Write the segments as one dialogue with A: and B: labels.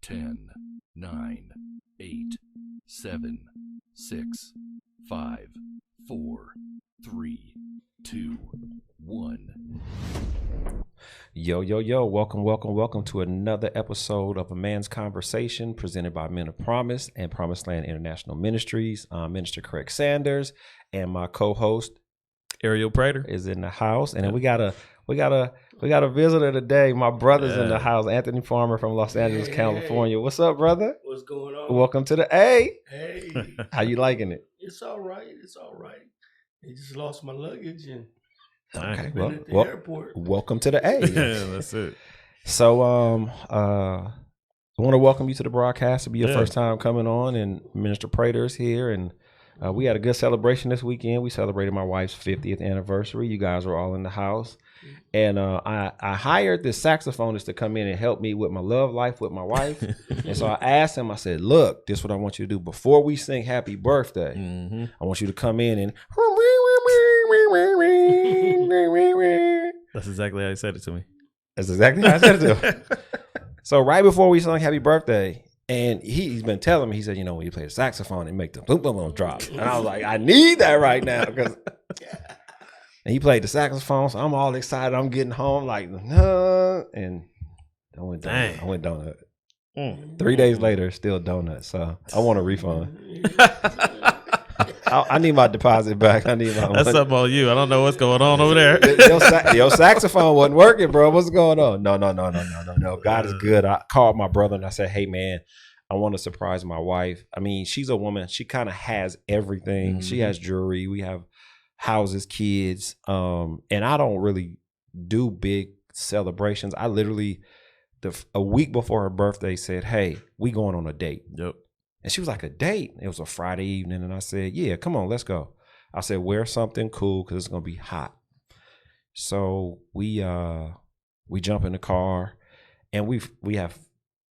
A: 10, 9, 8, 7, 6, 5, 4, 3, 2, 1.
B: Yo, welcome to another episode of A Man's Conversation presented by Men of Promise and Promised Land International Ministries. I'm Minister Craig Sanders, and my co-host
C: Ariel Prater
B: is in the house, and then we got a visitor today. My brother's in the house, Anthony Farmer from Los Angeles, California. What's up, brother?
D: What's going on?
B: Welcome to the A.
D: Hey.
B: How you liking it?
D: It's all right. They just lost my luggage and
B: Okay,
D: been at the airport.
B: Welcome to the A.
C: Yeah, that's it.
B: So, I want to welcome you to the broadcast. It'll be your first time coming on, and Minister Prater is here, and we had a good celebration this weekend. We celebrated my wife's 50th anniversary. You guys were all in the house, and I hired this saxophonist to come in and help me with my love life with my wife. And so I asked him, I said, look, this is what I want you to do. Before we sing happy birthday, I want you to come in and
C: That's exactly how he said it to me.
B: That's exactly how I said it to him. So right before we sung happy birthday, and he's been telling me, he said, you know, when you play the saxophone, it make the boom, boom, boom drop. And I was like, I need that right now. And he played the saxophone, so I'm all excited. I'm getting home like, no. And I went donut. 3 days later, still donut. So I want a refund. I need my deposit back. I need my money.
C: That's something on you. I don't know what's going on over there.
B: Your saxophone wasn't working, bro. What's going on? No. God is good. I called my brother and I said, hey, man, I want to surprise my wife. I mean, she's a woman. She kind of has everything. She has jewelry. We have houses, kids. And I don't really do big celebrations. I literally, a week before her birthday, said, hey, we going on a date.
C: Yep.
B: And she was like, a date? It was a Friday evening. And I said, yeah, come on, let's go. I said, wear something cool because it's going to be hot. So we jump in the car, and we have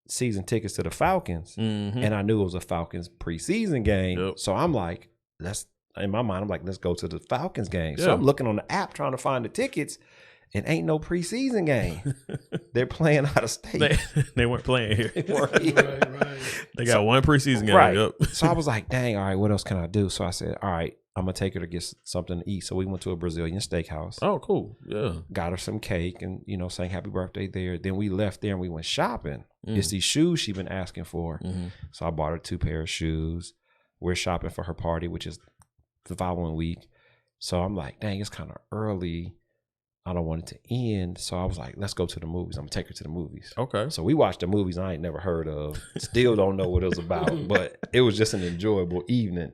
B: season tickets to the Falcons. And I knew it was a Falcons preseason game.
C: Yep.
B: So I'm like, in my mind, I'm like, let's go to the Falcons game. So I'm looking on the app trying to find the tickets. It ain't no preseason game. They're playing out of state.
C: They weren't playing here.
B: They weren't here.
D: Right.
C: They got one preseason game.
B: Right.
C: Yep.
B: So I was like, dang, all right, what else can I do? So I said, all right, I'm going to take her to get something to eat. So we went to a Brazilian steakhouse.
C: Oh, cool. Yeah.
B: Got her some cake and, sang happy birthday there. Then we left there and we went shopping. It's these shoes she's been asking for. So I bought her 2 pair of shoes. We're shopping for her party, which is the following week. So I'm like, dang, it's kind of early. I don't want it to end. So I was like, let's go to the movies. I'm going to take her to the movies.
C: Okay.
B: So we watched the movies I ain't never heard of. Still don't know what it was about, but it was just an enjoyable evening.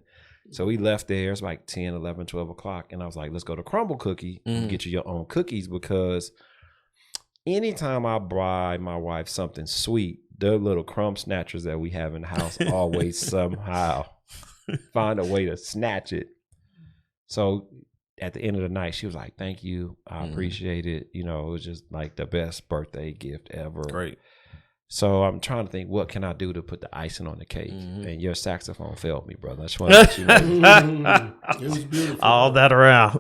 B: So we left there. It's like 10, 11, 12 o'clock. And I was like, let's go to Crumble Cookie and get you your own cookies, because anytime I buy my wife something sweet, the little crumb snatchers that we have in the house always somehow find a way to snatch it. So at the end of the night, she was like, thank you. I appreciate it. It was just like the best birthday gift ever.
C: Great.
B: So I'm trying to think, what can I do to put the icing on the cake? And your saxophone failed me, brother. I just want to let you know.
D: It was beautiful.
C: All that around.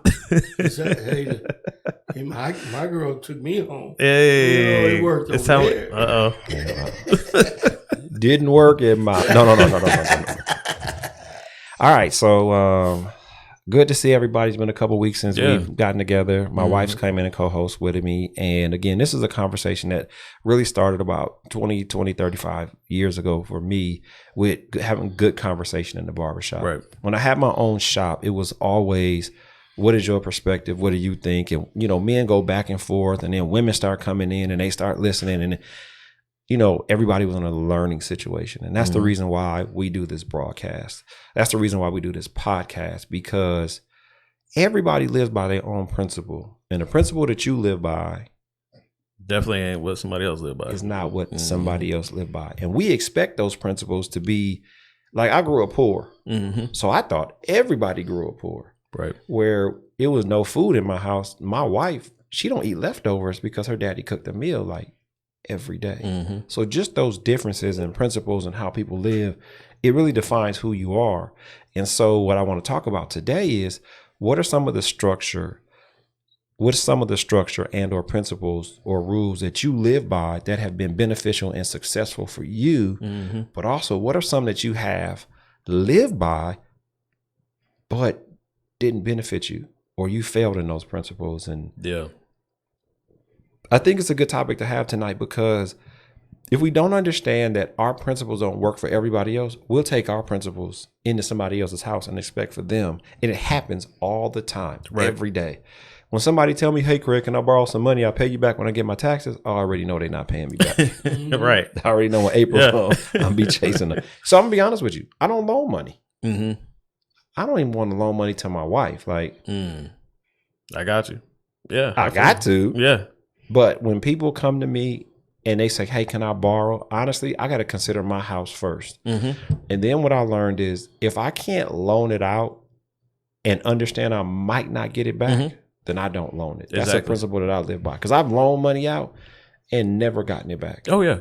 D: My girl took me home.
C: Hey.
D: It worked over there.
C: Uh-oh.
B: Didn't work in my... No. All right, so... good to see everybody. It's been a couple weeks since we've gotten together. My wife's came in and co-host with me. And again, this is a conversation that really started about 35 years ago for me, with having good conversation in the barbershop.
C: Right.
B: When I had my own shop, it was always, what is your perspective? What do you think? And, men go back and forth, and then women start coming in and they start listening, and everybody was in a learning situation. And that's the reason why we do this broadcast. That's the reason why we do this podcast, because everybody lives by their own principle. And the principle that you live by
C: definitely ain't what somebody else live by.
B: Is not what somebody else live by. And we expect those principles to be, like, I grew up poor. So I thought everybody grew up poor.
C: Right.
B: Where it was no food in my house. My wife, she don't eat leftovers because her daddy cooked a meal like every day. So just those differences in principles and how people live, it really defines who you are. And so what I want to talk about today is, what are some of the structure what's some of the structure and or principles or rules that you live by that have been beneficial and successful for you? But also, what are some that you have lived by but didn't benefit you, or you failed in those principles? And I think it's a good topic to have tonight, because if we don't understand that our principles don't work for everybody else, we'll take our principles into somebody else's house and expect for them. And it happens all the time, every day. When somebody tell me, hey, Craig, can I borrow some money? I'll pay you back when I get my taxes. I already know they're not paying me back.
C: Right.
B: I already know when April comes, I'll be chasing them. So I'm going to be honest with you. I don't loan money. I don't even want to loan money to my wife. Like,
C: I got you. Yeah.
B: I got to.
C: Yeah.
B: But when people come to me and they say, hey, can I borrow? Honestly, I got to consider my house first. And then what I learned is, if I can't loan it out and understand I might not get it back, then I don't loan it. That's a principle that I live by, because I've loaned money out and never gotten it back.
C: Oh, yeah.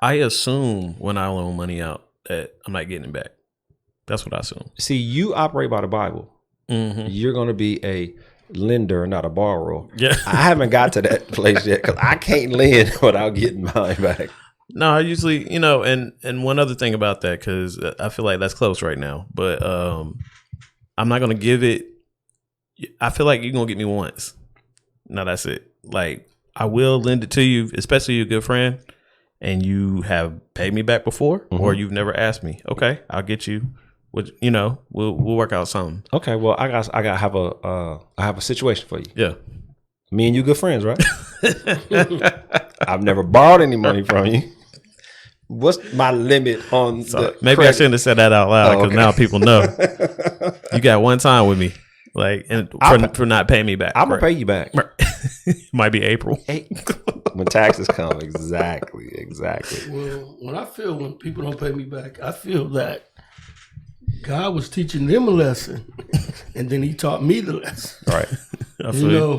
C: I assume when I loan money out that I'm not getting it back. That's what I assume.
B: See, you operate by the Bible. You're going to be a lender, not a borrower.
C: Yeah.
B: I haven't got to that place yet, because I can't lend without getting mine back.
C: No, I usually, and one other thing about that, because I feel like that's close right now, but I'm not going to give it. I feel like you're going to get me once. No, that's it. Like, I will lend it to you, especially your good friend, and you have paid me back before, or you've never asked me. Okay, I'll get you. We'll work out something.
B: Okay, well, I have a situation for you.
C: Yeah.
B: Me and you good friends, right? I've never borrowed any money from you. What's my limit on the
C: maybe
B: credit?
C: I shouldn't have said that out loud, because now people know. You got one time with me. Like, and for not paying me back.
B: I'm gonna pay you back.
C: Might be April.
B: When taxes come. Exactly.
D: Well, when people don't pay me back, I feel that God was teaching them a lesson, and then He taught me the lesson.
B: Right.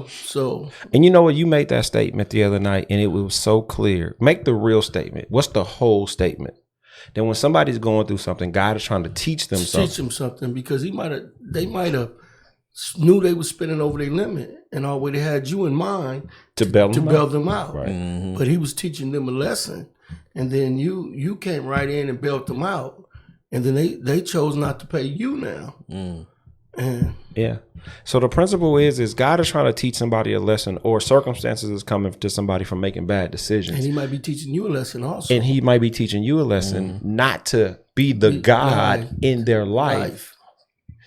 D: So.
B: And you know what? You made that statement the other night, and it was so clear. Make the real statement. What's the whole statement? Then when somebody's going through something, God is trying to teach them something.
D: Teach them something, because they might have knew they were spending over their limit, and already had you in mind
B: to bail
D: them out.
B: Right.
D: But He was teaching them a lesson, and then you came right in and bailed them out, and then they chose not to pay you now. And
B: yeah. So the principle is God is trying to teach somebody a lesson, or circumstances is coming to somebody from making bad decisions.
D: And He might be teaching you a lesson also.
B: And He might be teaching you a lesson not to be the God in their life.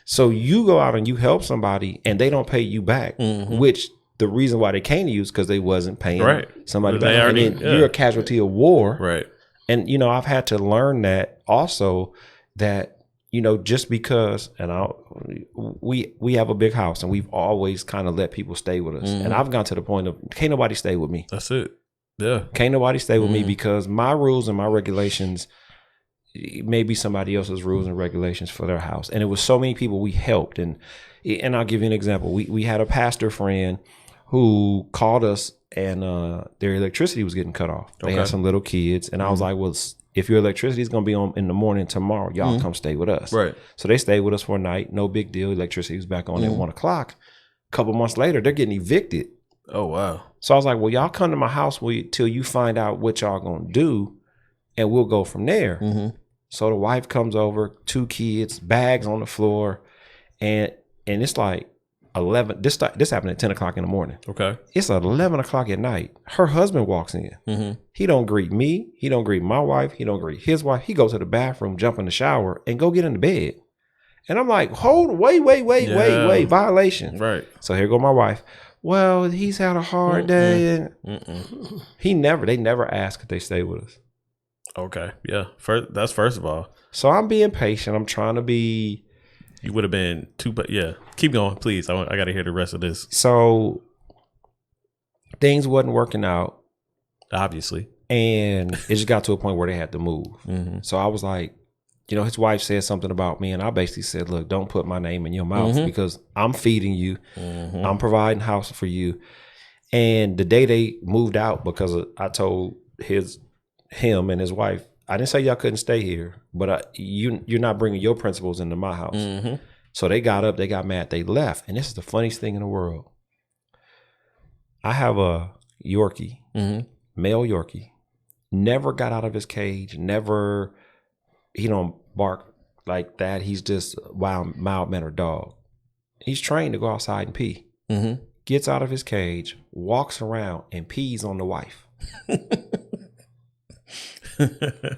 B: So you go out and you help somebody and they don't pay you back, which the reason why they came to you is because they wasn't paying somebody back. And then you're a casualty of war.
C: Right.
B: And, I've had to learn that also, that, just because, we have a big house and we've always kind of let people stay with us. And I've gone to the point of, can't nobody stay with me.
C: That's it. Yeah.
B: Can't nobody stay with me, because my rules and my regulations, maybe somebody else's rules and regulations for their house. And it was so many people we helped. And I'll give you an example. We had a pastor friend who called us, and their electricity was getting cut off. They had some little kids. And I was like, well, if your electricity is going to be on in the morning tomorrow, y'all come stay with us.
C: Right.
B: So they stayed with us for a night. No big deal. Electricity was back on at 1 o'clock. A couple months later, they're getting evicted.
C: Oh, wow.
B: So I was like, well, y'all come to my house till you find out what y'all going to do, and we'll go from there. So the wife comes over, 2 kids, bags on the floor, and it's like 11. This happened at 10 o'clock in the morning.
C: Okay.
B: It's 11 o'clock at night. Her husband walks in. He don't greet me. He don't greet my wife. He don't greet his wife. He goes to the bathroom, jump in the shower, and go get in the bed. And I'm like, wait, violation.
C: Right.
B: So here go my wife. Well, he's had a hard day, and they never ask if they stay with us.
C: Okay. Yeah. That's first of all.
B: So I'm being patient. I'm trying to be.
C: You would have been too, but yeah. Keep going, please. I got to hear the rest of this.
B: So things wasn't working out,
C: obviously,
B: and it just got to a point where they had to move. So I was like, his wife said something about me, and I basically said, look, don't put my name in your mouth, because I'm feeding you. I'm providing house for you. And the day they moved out, because I told him and his wife, I didn't say y'all couldn't stay here, but you're not bringing your principles into my house. So they got up, they got mad, they left. And this is the funniest thing in the world. I have a Yorkie, male Yorkie, never got out of his cage, never, he don't bark like that. He's just a mild-mannered dog. He's trained to go outside and pee. Gets out of his cage, walks around and pees on the wife.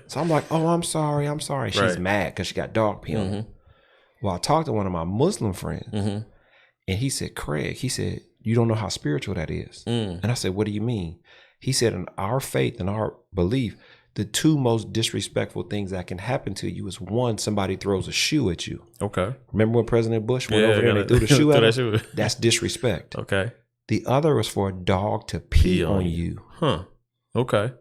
B: So I'm like, oh, I'm sorry. She's mad because she got dog pee on her. Well, I talked to one of my Muslim friends and he said, Craig, you don't know how spiritual that is. And I said, what do you mean? He said, in our faith and our belief, the two most disrespectful things that can happen to you is one, somebody throws a shoe at you. Okay. Remember when President Bush went over there and they threw the shoe at him? That's disrespect. Okay. The other was for a dog to pee on you. Huh. Okay.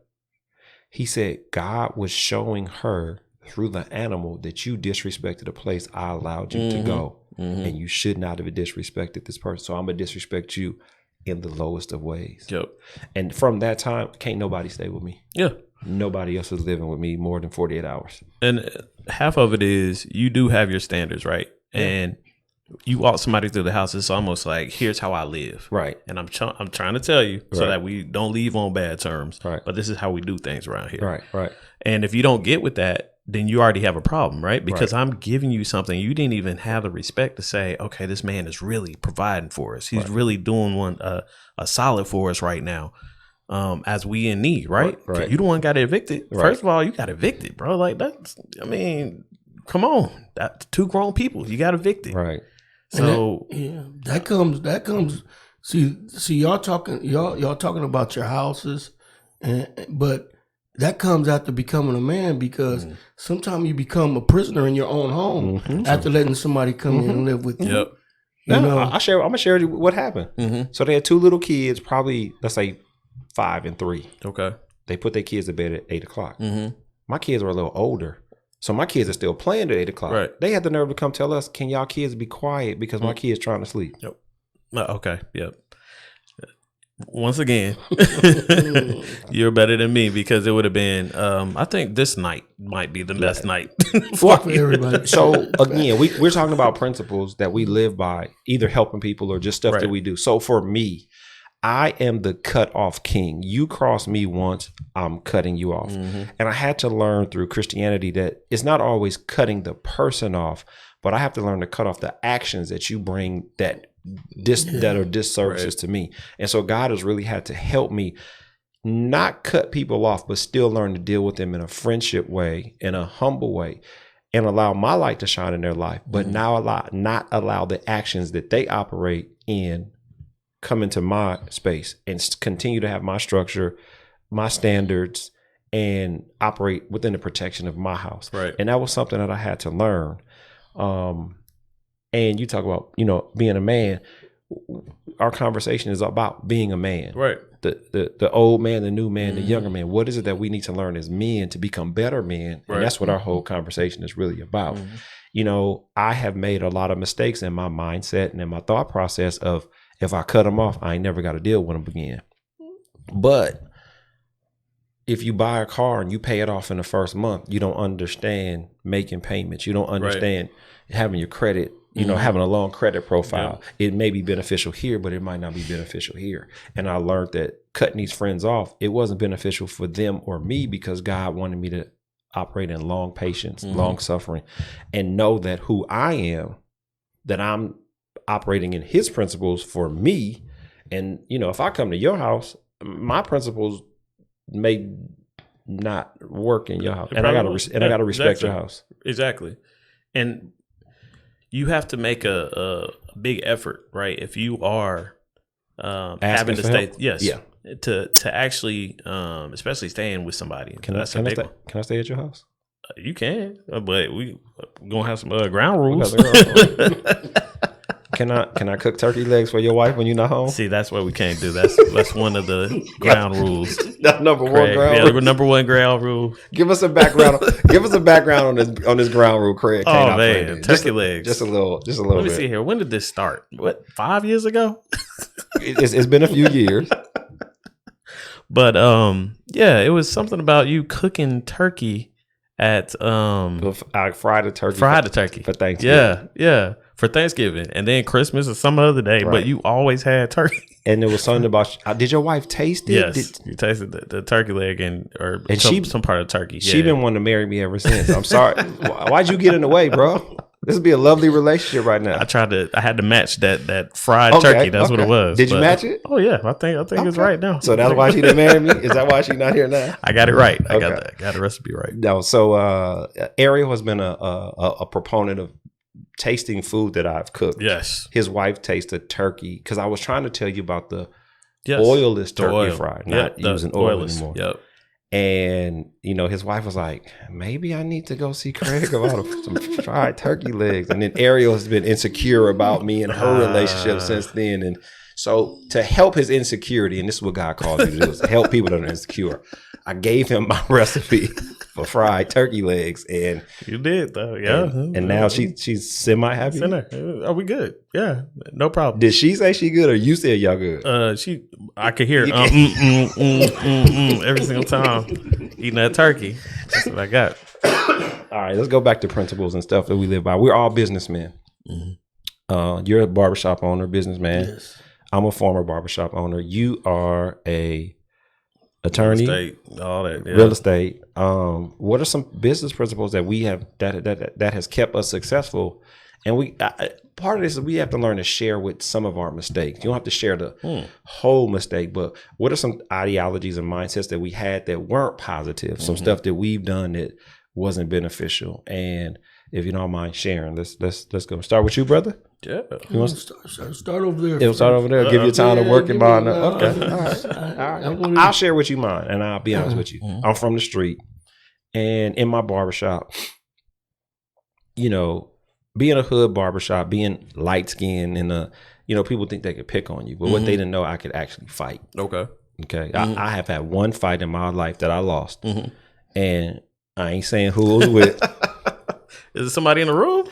B: He said God was showing her through the animal that you disrespected a place I allowed you to go. And you should not have disrespected this person. So I'm going to disrespect you in the lowest of ways. Yep. And from that time, can't nobody stay with me. Yeah. Nobody else is living with me more than 48 hours. And half of it is you do have your standards, right? Yeah. And you walk somebody through the house, it's almost like, here's how I live. Right. And I'm trying to tell you so that we don't leave on bad terms. Right. But this is how we do things around here. Right. Right. And if you don't get with that, then you already have a problem, right? Because I'm giving you something. You didn't even have the respect to say, okay, this man is really providing for us. He's really doing a solid for us right now. As we in need, right? Right. You the one got evicted. Right. First of all, you got evicted, bro. Like that's, I mean, come on. That's two grown people. You got evicted. Right. So that comes. See, y'all talking about your houses, but that comes after becoming a man, because sometimes you become a prisoner in your own home after letting somebody come in and live with you. Yep. I'm gonna share with you what happened. So they had two little kids, probably let's say 5 and 3. Okay. They put their kids to bed at 8 o'clock. My kids are a little older, so my kids are still playing at 8 o'clock. Right. They had the nerve to come tell us, "Can y'all kids be quiet because my kid's trying to sleep?" Yep. Okay. Yep. Once again, you're better than me, because it would have been. I think this night might be the best night for everybody. So again, we're talking about principles that we live by, either helping people or just stuff that we do. So for me, I am the cut off king. You cross me once, I'm cutting you off. And I had to learn through Christianity that it's not always cutting the person off, but I have to learn to cut off the actions that you bring that are disservices to me. And so God has really had to help me not cut people off, but still learn to deal with them in a friendship way, in a humble way, and allow my light to shine in their life, but not allow the actions that they operate in come into my space, and continue to have my structure, my standards, and operate within the protection of my house. Right. And that was something that I had to learn. And you talk about, being a man. Our conversation is about being a man. Right. The old man, the new man, the younger man. What is it that we need to learn as men to become better men? Right. And that's what our whole conversation is really about. I have made a lot of mistakes in my mindset and in my thought process of, if I cut them off, I ain't never got to deal with them again. But if you buy a car and you pay it off in the first month, you don't understand making payments. You don't understand having your credit, having a long credit profile. Yeah. It may be beneficial here, but it might not be beneficial here. And I learned that cutting these friends off, it wasn't beneficial for them or me, because God wanted me to operate in long patience, long suffering, and know that who I am, that I'm operating in his principles for me. And if I come to your house, my principles may not work in your house, and I gotta respect your house. Exactly. And you have to make a big effort, right? If you are having to stay, to actually, especially staying with somebody. Can I stay at your house? You can, but we gonna have some ground rules. Can I cook turkey legs for your wife when you're not home? See, that's what we can't do. That's one of the ground rules. Number one ground rule. Number one ground rule. Give us a background. Give us a background on this ground rule, Craig. Oh man, turkey legs. Just a little. Let me see here. When did this start? What, 5 years ago? It's been a few years. But it was something about you cooking turkey at I fried a turkey for Thanksgiving. Yeah.
C: for Thanksgiving, and then Christmas or some other day,
B: Right.
C: but you always had turkey.
B: And there was something about. Did your wife taste it?
C: Yes, you tasted the turkey leg and some part of turkey.
B: She been wanting to marry me ever since. I'm sorry. Why'd you get in the way, bro? This would be a lovely relationship right now.
C: I had to match that fried turkey. That's what it was.
B: Did you match it?
C: Oh yeah, I think it's right now.
B: So that's why she didn't marry me? Is that why she's not here now?
C: I got it right. I
B: Okay.
C: got the recipe right.
B: No. So Ariel has been a proponent of tasting food that I've cooked.
C: Yes.
B: His wife tasted turkey because I was trying to tell you about the
C: Yes.
B: oilless turkey
C: oil.
B: fry,
C: Yep,
B: not using oil
C: oilless.
B: anymore.
C: Yep.
B: And his wife was like, maybe I need to go see Craig about some fried turkey legs. And then Ariel has been insecure about me and her relationship since then. And so to help his insecurity, and this is what God called me to do, is to help people that are insecure. I gave him my recipe for fried turkey legs, and
C: You did though, yeah.
B: and now she's semi happy.
C: Center. Are we good? Yeah, no problem.
B: Did she say she good or you said y'all good?
C: I could hear every single time eating that turkey. That's what I got.
B: All right, let's go back to principles and stuff that we live by. We're all businessmen. You're a barbershop owner, businessman.
D: Yes.
B: I'm a former barbershop owner. You are a attorney,
C: State, all that. Yeah.
B: real estate. What are some business principles that we have that has kept us successful? And part of this is we have to learn to share with some of our mistakes. You don't have to share the whole mistake, but what are some ideologies and mindsets that we had that weren't positive? Some stuff that we've done that wasn't beneficial. And if you don't mind sharing, let's go. Start with you, brother.
C: Yeah.
B: You want
D: Start over there.
B: It'll start over there. Give you time to work your mind up. Okay.
D: All right.
B: I'll share with you mine, and I'll be honest with you. I'm from the street, and in my barbershop, being a hood barbershop, being light skinned, and people think they could pick on you, but what they didn't know, I could actually fight.
C: Okay.
B: Okay, I have had one fight in my life that I lost, and I ain't saying who it was with.
C: Is it somebody in the room?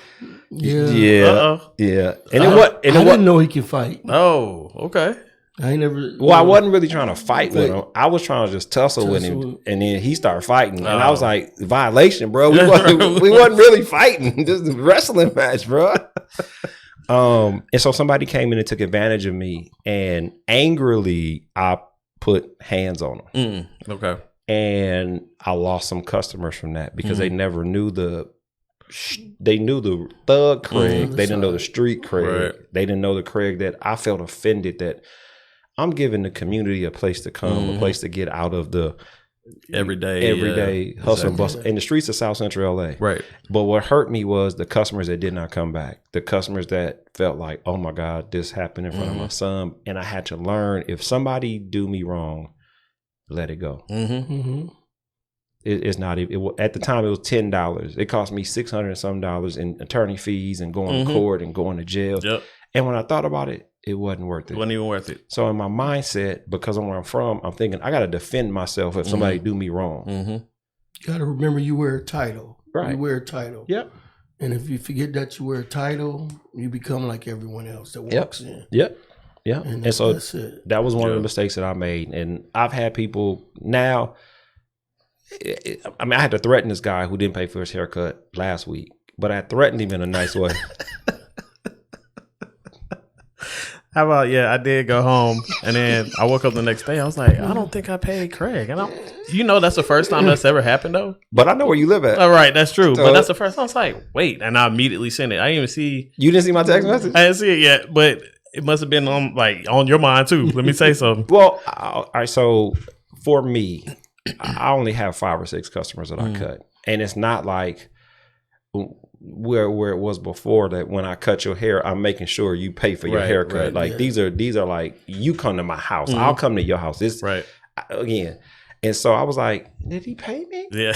B: Yeah,
C: Uh-oh.
B: yeah,
D: I didn't know he can fight.
C: Oh, okay.
D: I ain't never.
B: Well, I wasn't really trying to fight with him. I was trying to just tussle with him, and then he started fighting, and I was like, "Violation, bro. We wasn't really fighting. This is a wrestling match, bro." And so somebody came in and took advantage of me, and angrily, I put hands on him.
C: Okay.
B: And I lost some customers from that because they never knew they knew the thug Craig. They didn't know the street Craig.
C: Right.
B: They didn't know the Craig that I felt offended that I'm giving the community a place to come, a place to get out of the everyday hustle and bustle in the streets of South Central LA.
C: Right.
B: But what hurt me was the customers that did not come back. The customers that felt like, oh my God, this happened in front of my son. And I had to learn, if somebody do me wrong, let it go. It's not even, at the time it was $10. It cost me $600 and some in attorney fees and going to court and going to jail.
C: Yep.
B: And when I thought about it, it wasn't worth it.
C: It wasn't even worth it.
B: So in my mindset, because of where I'm from, I'm thinking I got to defend myself if somebody do me wrong.
D: You got to remember you wear a title.
B: Right.
D: You wear a title.
B: Yep.
D: And if you forget that you wear a title, you become like everyone else that walks in.
B: Yep. Yeah. And so
D: that's it.
B: that was one of the mistakes that I made. And I've had people now, I had to threaten this guy who didn't pay for his haircut last week, but I threatened him in a nice way.
C: How about, I did go home, and then I woke up the next day. I was like, I don't think I paid Craig. And that's the first time that's ever happened, though.
B: But I know where you live at.
C: All right, that's true.
B: So,
C: but that's the first time. I was like, wait. And I immediately sent it. I didn't even see.
B: You didn't see my text message?
C: I didn't see it yet, but it must have been on your mind, too. Let me say something.
B: Well, all right, so for me, I only have 5 or 6 customers that I cut. And it's not like where it was before that when I cut your hair, I'm making sure you pay for your haircut. These are like, you come to my house, I'll come to your house. It's again. And so I was like, did he pay me?
C: Yeah.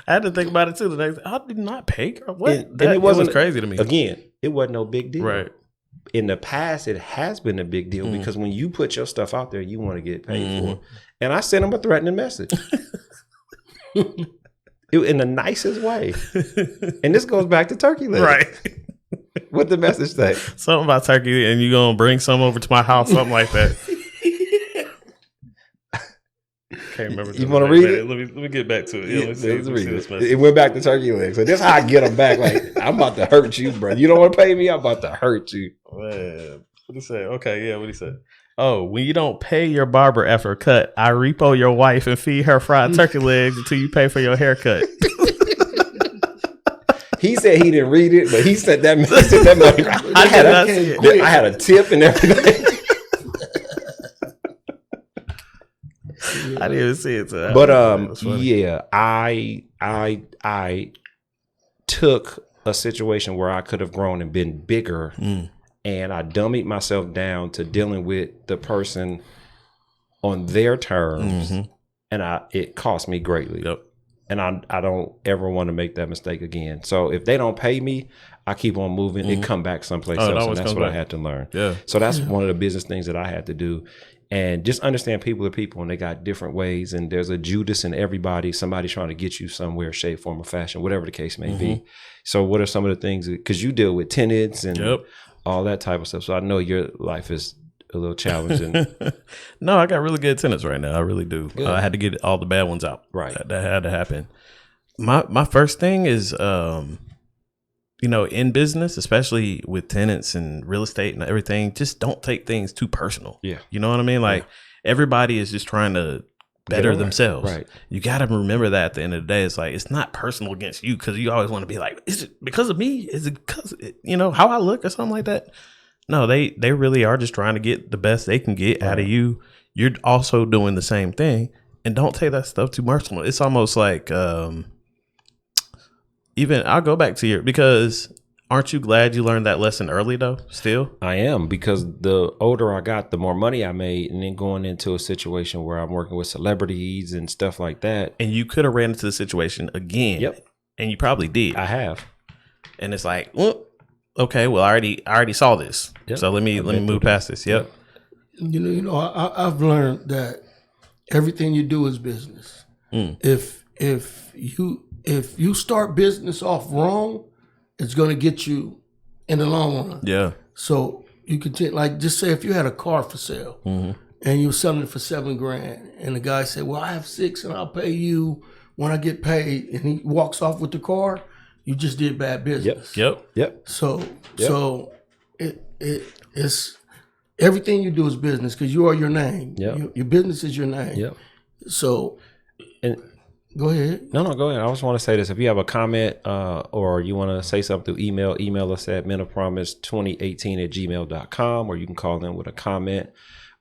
C: I had to think about it too. The next day, I did not pay her. What?
B: And it was
C: crazy to me.
B: Again, it wasn't no big deal.
C: Right.
B: In the past, it has been a big deal because when you put your stuff out there, you want to get paid for it. And I sent him a threatening message. In the nicest way. And this goes back to turkey legs.
C: Right.
B: What the message say?
C: Something about turkey and you going to bring some over to my house, something like that. can't remember.
B: You want to read it?
C: Let me get back to it. Yeah,
B: Let's read it. It went back to turkey legs. So this is how I get them back. Like, I'm about to hurt you, bro. You don't want to pay me? I'm about to hurt you.
C: Man, what he say? Okay, yeah, what he said? Oh, when you don't pay your barber after a cut, I repo your wife and feed her fried turkey legs until you pay for your haircut.
B: He said he didn't read it, but he said that. I had a tip and everything.
C: I didn't even see it. So
B: But yeah, I took a situation where I could have grown and been bigger, and I dummied myself down to dealing with the person on their terms, and it cost me greatly.
C: Yep.
B: And I don't ever want to make that mistake again. So if they don't pay me, I keep on moving. It come back someplace else, and that's what I had to learn.
C: Yeah.
B: So that's one of the business things that I had to do. And just understand people are people, and they got different ways. And there's a Judas in everybody. Somebody trying to get you somewhere, shape, form, or fashion, whatever the case may be. So what are some of the things? Because you deal with tenants and all that type of stuff. So I know your life is a little challenging.
C: No, I got really good tenants right now. I really do. I had to get all the bad ones out.
B: Right.
C: That had to happen. My first thing is, in business, especially with tenants and real estate and everything, just don't take things too personal.
B: Yeah.
C: You know what I mean? Like everybody is just trying to better themselves.
B: Right.
C: You got to remember that at the end of the day. It's like, it's not personal against you, because you always want to be like, is it because of me? Is it because, how I look or something like that? No, they really are just trying to get the best they can get out of you. You're also doing the same thing, and don't take that stuff too personal. It's almost like, even I'll go back to because aren't you glad you learned that lesson early though? Still,
B: I am, because the older I got, the more money I made, and then going into a situation where I'm working with celebrities and stuff like that.
C: And you could have ran into the situation again. Yep. And you probably did.
B: I have.
C: And it's like, well, okay, well, I already saw this. Yep. So let me move past this. Yep.
D: I've learned that everything you do is business. If you start business off wrong, it's going to get you in the long run. Yeah. So you can just say if you had a car for sale and you're selling it for $7,000, and the guy said, "Well, I have 6 and I'll pay you when I get paid," and he walks off with the car, you just did bad business.
B: Yep.
D: So it's everything you do is business, because you are your name. Yep. Your business is your name. Yep. So, go ahead.
B: No, go ahead. I just want to say this. If you have a comment or you want to say something through email us at menofpromise2018@gmail.com, or you can call in with a comment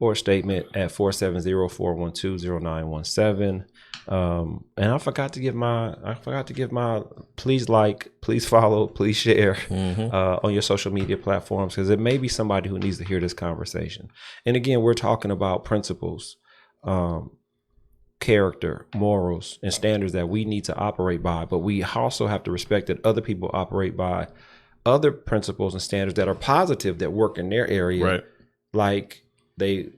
B: or a statement at 470-412-0917. And I forgot to give my please like, please follow, please share on your social media platforms, because it may be somebody who needs to hear this conversation. And again, we're talking about principles, character, morals, and standards that we need to operate by, but we also have to respect that other people operate by other principles and standards that are positive, that work in their area, right? Like they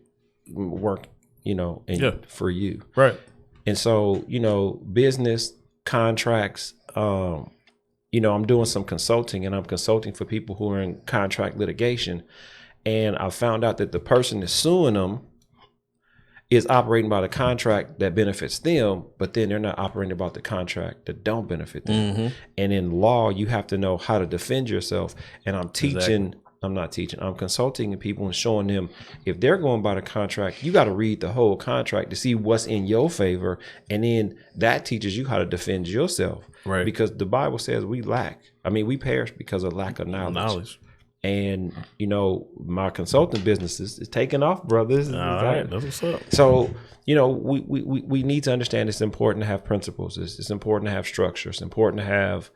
B: work, for you, right? And so, business contracts, I'm doing some consulting, and I'm consulting for people who are in contract litigation, and I found out that the person that's suing them is operating by the contract that benefits them, but then they're not operating about the contract that don't benefit them. And in law, you have to know how to defend yourself. And I'm consulting people and showing them, if they're going by the contract, you got to read the whole contract to see what's in your favor. And then that teaches you how to defend yourself. Right. Because the Bible says we perish because of lack of knowledge. And my consulting business is taking off, brothers. All right, that's what's up. So we need to understand it's important to have principles. It's important to have structure. It's important to have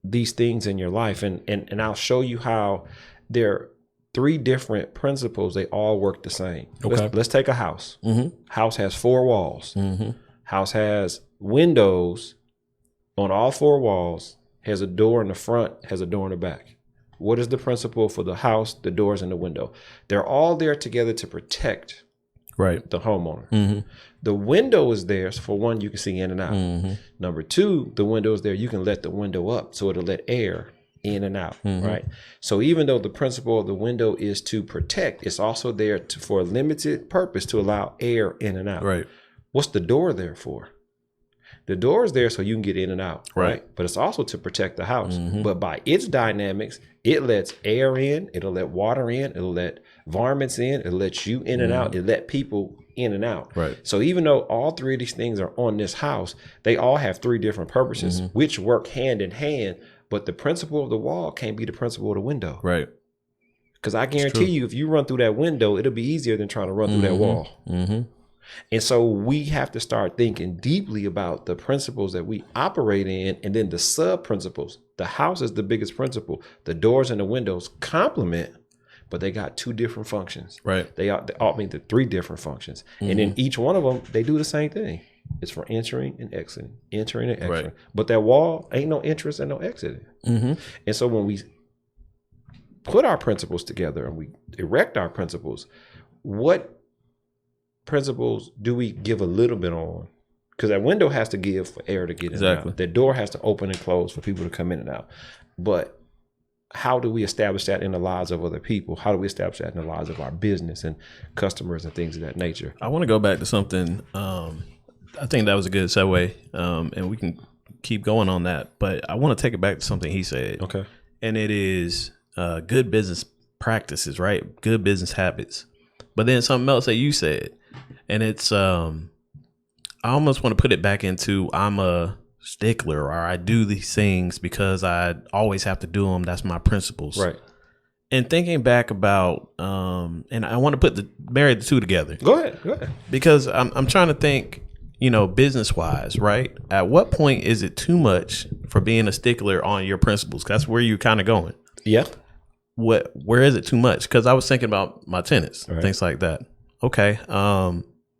B: these things in your life. And I'll show you how there are 3 different principles. They all work the same. Okay. Let's take a house. House has 4 walls. House has windows on all 4 walls. Has a door in the front, has a door in the back. What is the principle for the house, the doors, and the window? They're all there together to protect the homeowner. The window is there, so for one, you can see in and out. Number 2, the window is there. You can let the window up, so it'll let air in and out, right? So even though the principle of the window is to protect, it's also there for a limited purpose to allow air in and out.
C: Right.
B: What's the door there for? The door is there so you can get in and out, right? But it's also to protect the house. But by its dynamics, it lets air in, it'll let water in, it'll let varmints in, it'll let you in and out, it'll let people in and out.
C: Right.
B: So even though all three of these things are on this house, they all have three different purposes, which work hand in hand. But the principle of the wall can't be the principle of the window.
C: Right.
B: Because I guarantee you, if you run through that window, it'll be easier than trying to run through that wall. And so we have to start thinking deeply about the principles that we operate in, and then the sub principles. The house is the biggest principle. The doors and the windows complement, but they got two different functions.
C: Right.
B: They all mean the three different functions. And then each one of them, they do the same thing. It's for entering and exiting, entering and exiting.
C: Right.
B: But that wall ain't no entrance and no exiting. And so when we put our principles together and we erect our principles, what principles do we give a little bit on? Because that window has to give for air to get in and out. The door has to open and close for people to come in and out. But how do we establish that in the lives of other people? How do we establish that in the lives of our business and customers and things of that nature?
C: I want to go back to something. I think that was a good segue, and we can keep going on that. But I want to take it back to something he said. Okay. And it is good business practices, right? Good business habits. But then something else that you said, and it's I almost want to put it back into I'm a stickler, or I do these things because I always have to do them. That's my principles. Right. And thinking back about, and I want to marry the two together.
B: Go ahead.
C: Because I'm trying to think, business wise, right? At what point is it too much for being a stickler on your principles? 'Cause that's where you're kind of going. Yeah. Where is it too much? Because I was thinking about my tenants, things like that. Okay.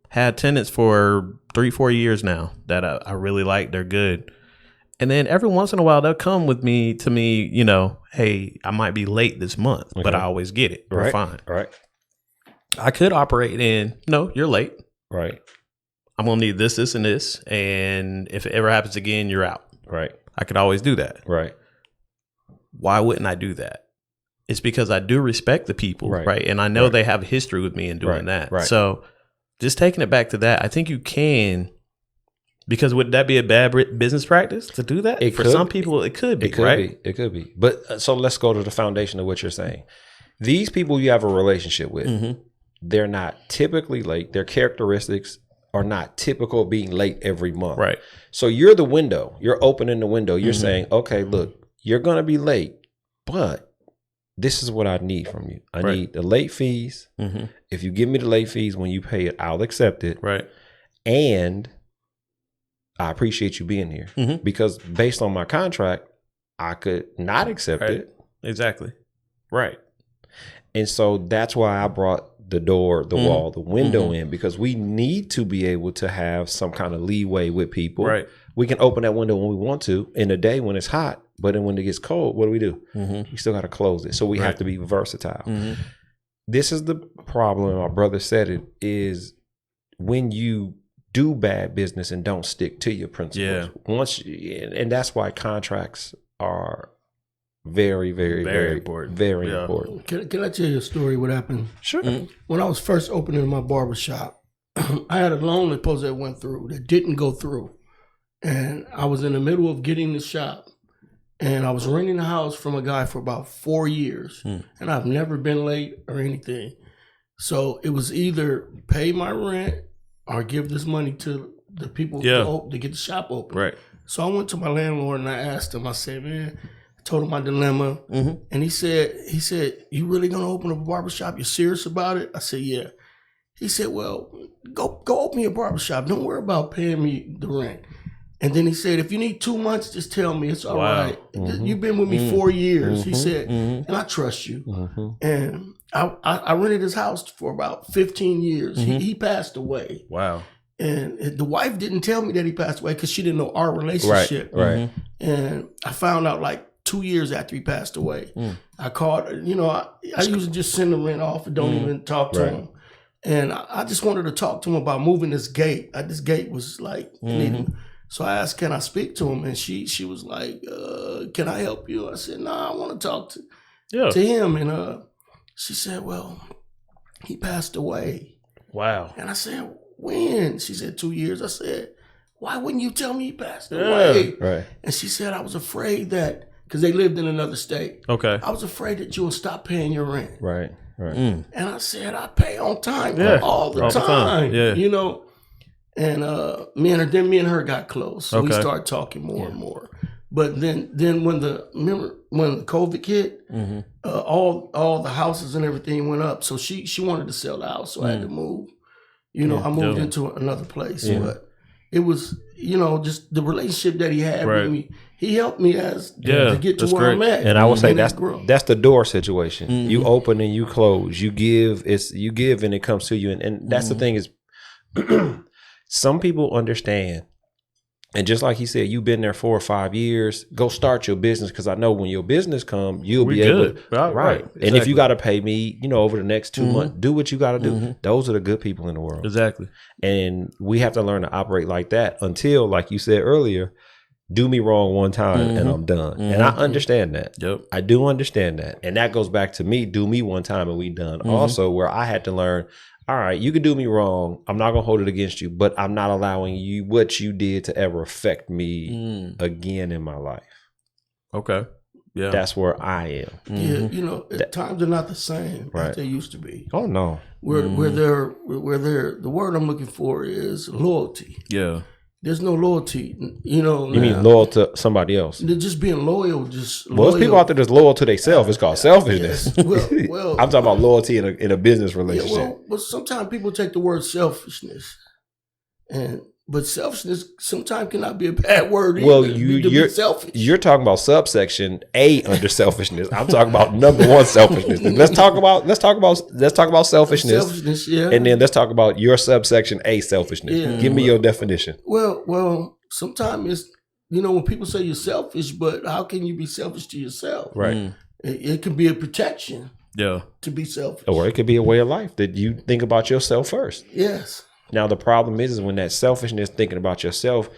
C: Had tenants for 3-4 years now that I really like. They're good. And then every once in a while, they'll come to me, hey, I might be late this month, but I always get it. We're fine. Right. I could operate in, no, you're late. Right. I'm going to need this, this, and this. And if it ever happens again, you're out. Right. I could always do that. Right. Why wouldn't I do that? It's because I do respect the people. Right. And I know they have a history with me in doing that. Right. So just taking it back to that, I think you can, because would that be a bad business practice to do that? For some people, it could be, right?
B: It could be. But so let's go to the foundation of what you're saying. These people you have a relationship with, they're not typically late. Their characteristics are not typical of being late every month. Right. So you're the window. You're opening the window. You're saying, okay, look, you're going to be late, but this is what I need from you. I need the late fees. If you give me the late fees when you pay it, I'll accept it. Right. And I appreciate you being here because based on my contract, I could not accept it.
C: Exactly. Right.
B: And so that's why I brought the door, the wall, the window in, because we need to be able to have some kind of leeway with people. Right. We can open that window when we want to in the day when it's hot, but then when it gets cold, what do? We still got to close it. So we have to be versatile. This is the problem. My brother said it is when you do bad business and don't stick to your principles. And that's why contracts are very, very, very important. Very important.
D: Can I tell you a story? What happened?
B: Sure.
D: When I was first opening my barbershop, I had a loan that went through that didn't go through. And I was in the middle of getting the shop. And I was renting a house from a guy for about 4 years. And I've never been late or anything. So it was either pay my rent or give this money to the people to get the shop open. Right. So I went to my landlord and I asked him, I said, man, I told him my dilemma. And he said, you really gonna open up a barbershop? You serious about it? I said, yeah. He said, well, go open your barbershop. Don't worry about paying me the rent. And then he said, if you need 2 months, just tell me. It's all right. You've been with me 4 years. He said, and I trust you. And I rented his house for about 15 years. He passed away. Wow. And the wife didn't tell me that he passed away because she didn't know our relationship. Right. And I found out like 2 years after he passed away. I called, I usually just send the rent off and don't even talk to him. And I just wanted to talk to him about moving this gate. This gate was like, so I asked, can I speak to him? And she was like, can I help you? I said, no, I want to talk
C: Yeah.
D: to him. And she said, well, he passed away.
C: Wow.
D: And I said, when? She said, 2 years. I said, why wouldn't you tell me he passed away?
B: Right.
D: And she said, I was afraid that, because they lived in another state.
C: Okay.
D: I was afraid that you would stop paying your rent.
B: Right. Right.
C: Mm.
D: And I said, I pay on time
C: Yeah.
D: all the
C: All the time.
D: time.
C: Yeah.
D: You know? And me and her got close. So we
C: Okay.
D: started talking more and more. But then when the COVID hit,
C: Mm-hmm.
D: all the houses and everything went up. So she wanted to sell the house, so I had to move. You know, I moved into another place.
B: Yeah.
D: But it was, you know, just the relationship that he had
C: Right.
D: with me. He helped me to get to
C: that's
D: where I'm
C: great.
D: at.
B: And I would say
D: it
B: that's
D: grew.
B: the door situation.
C: Mm-hmm.
B: You open and you close. You give and it comes to you. And that's the thing is, some people understand. And just like he said, you've been there 4 or 5 years. Go start your business, because I know when your business comes, you'll be able
C: good.
B: to.
C: Right.
B: And if
C: Exactly.
B: you got to pay me, you know, over the next 2 months, do what you got to do.
C: Mm-hmm.
B: Those are the good people in the world.
C: Exactly.
B: And we have to learn to operate like that until, like you said earlier, do me wrong one time and I'm done. And I understand that.
C: Yep.
B: I do understand that. And that goes back to me, do me one time and we done. Also, where I had to learn, all right, you can do me wrong. I'm not going to hold it against you, but I'm not allowing you what you did to ever affect me again in my life.
C: Okay. Yeah.
B: That's where I am.
D: Yeah, you know, times are not the same as they used to be.
B: Oh, no.
D: Where they're the word I'm looking for is loyalty.
C: Yeah.
D: There's no loyalty, you know.
B: You mean loyal to somebody else?
D: They're just being loyal.
B: Well, there's people out there that's loyal to themselves. It's called selfishness.
D: Yes. Well,
B: I'm talking about loyalty in a business relationship.
D: Yeah, well, sometimes people take the word selfishness, but selfishness sometimes cannot be a bad word. Either.
B: Well,
D: you're selfish.
B: You're talking about subsection A under selfishness. I'm talking about number one selfishness. Let's talk about selfishness.
D: Selfishness, yeah.
B: And then let's talk about your subsection A selfishness.
D: Yeah.
B: Give me your definition.
D: Well, sometimes it's, you know, when people say you're selfish, but how can you be selfish to yourself?
B: Right.
D: It can be a protection
C: Yeah.
D: to be selfish.
B: Or it could be a way of life that you think about yourself first.
D: Yes.
B: Now, the problem is when that selfishness, thinking about yourself,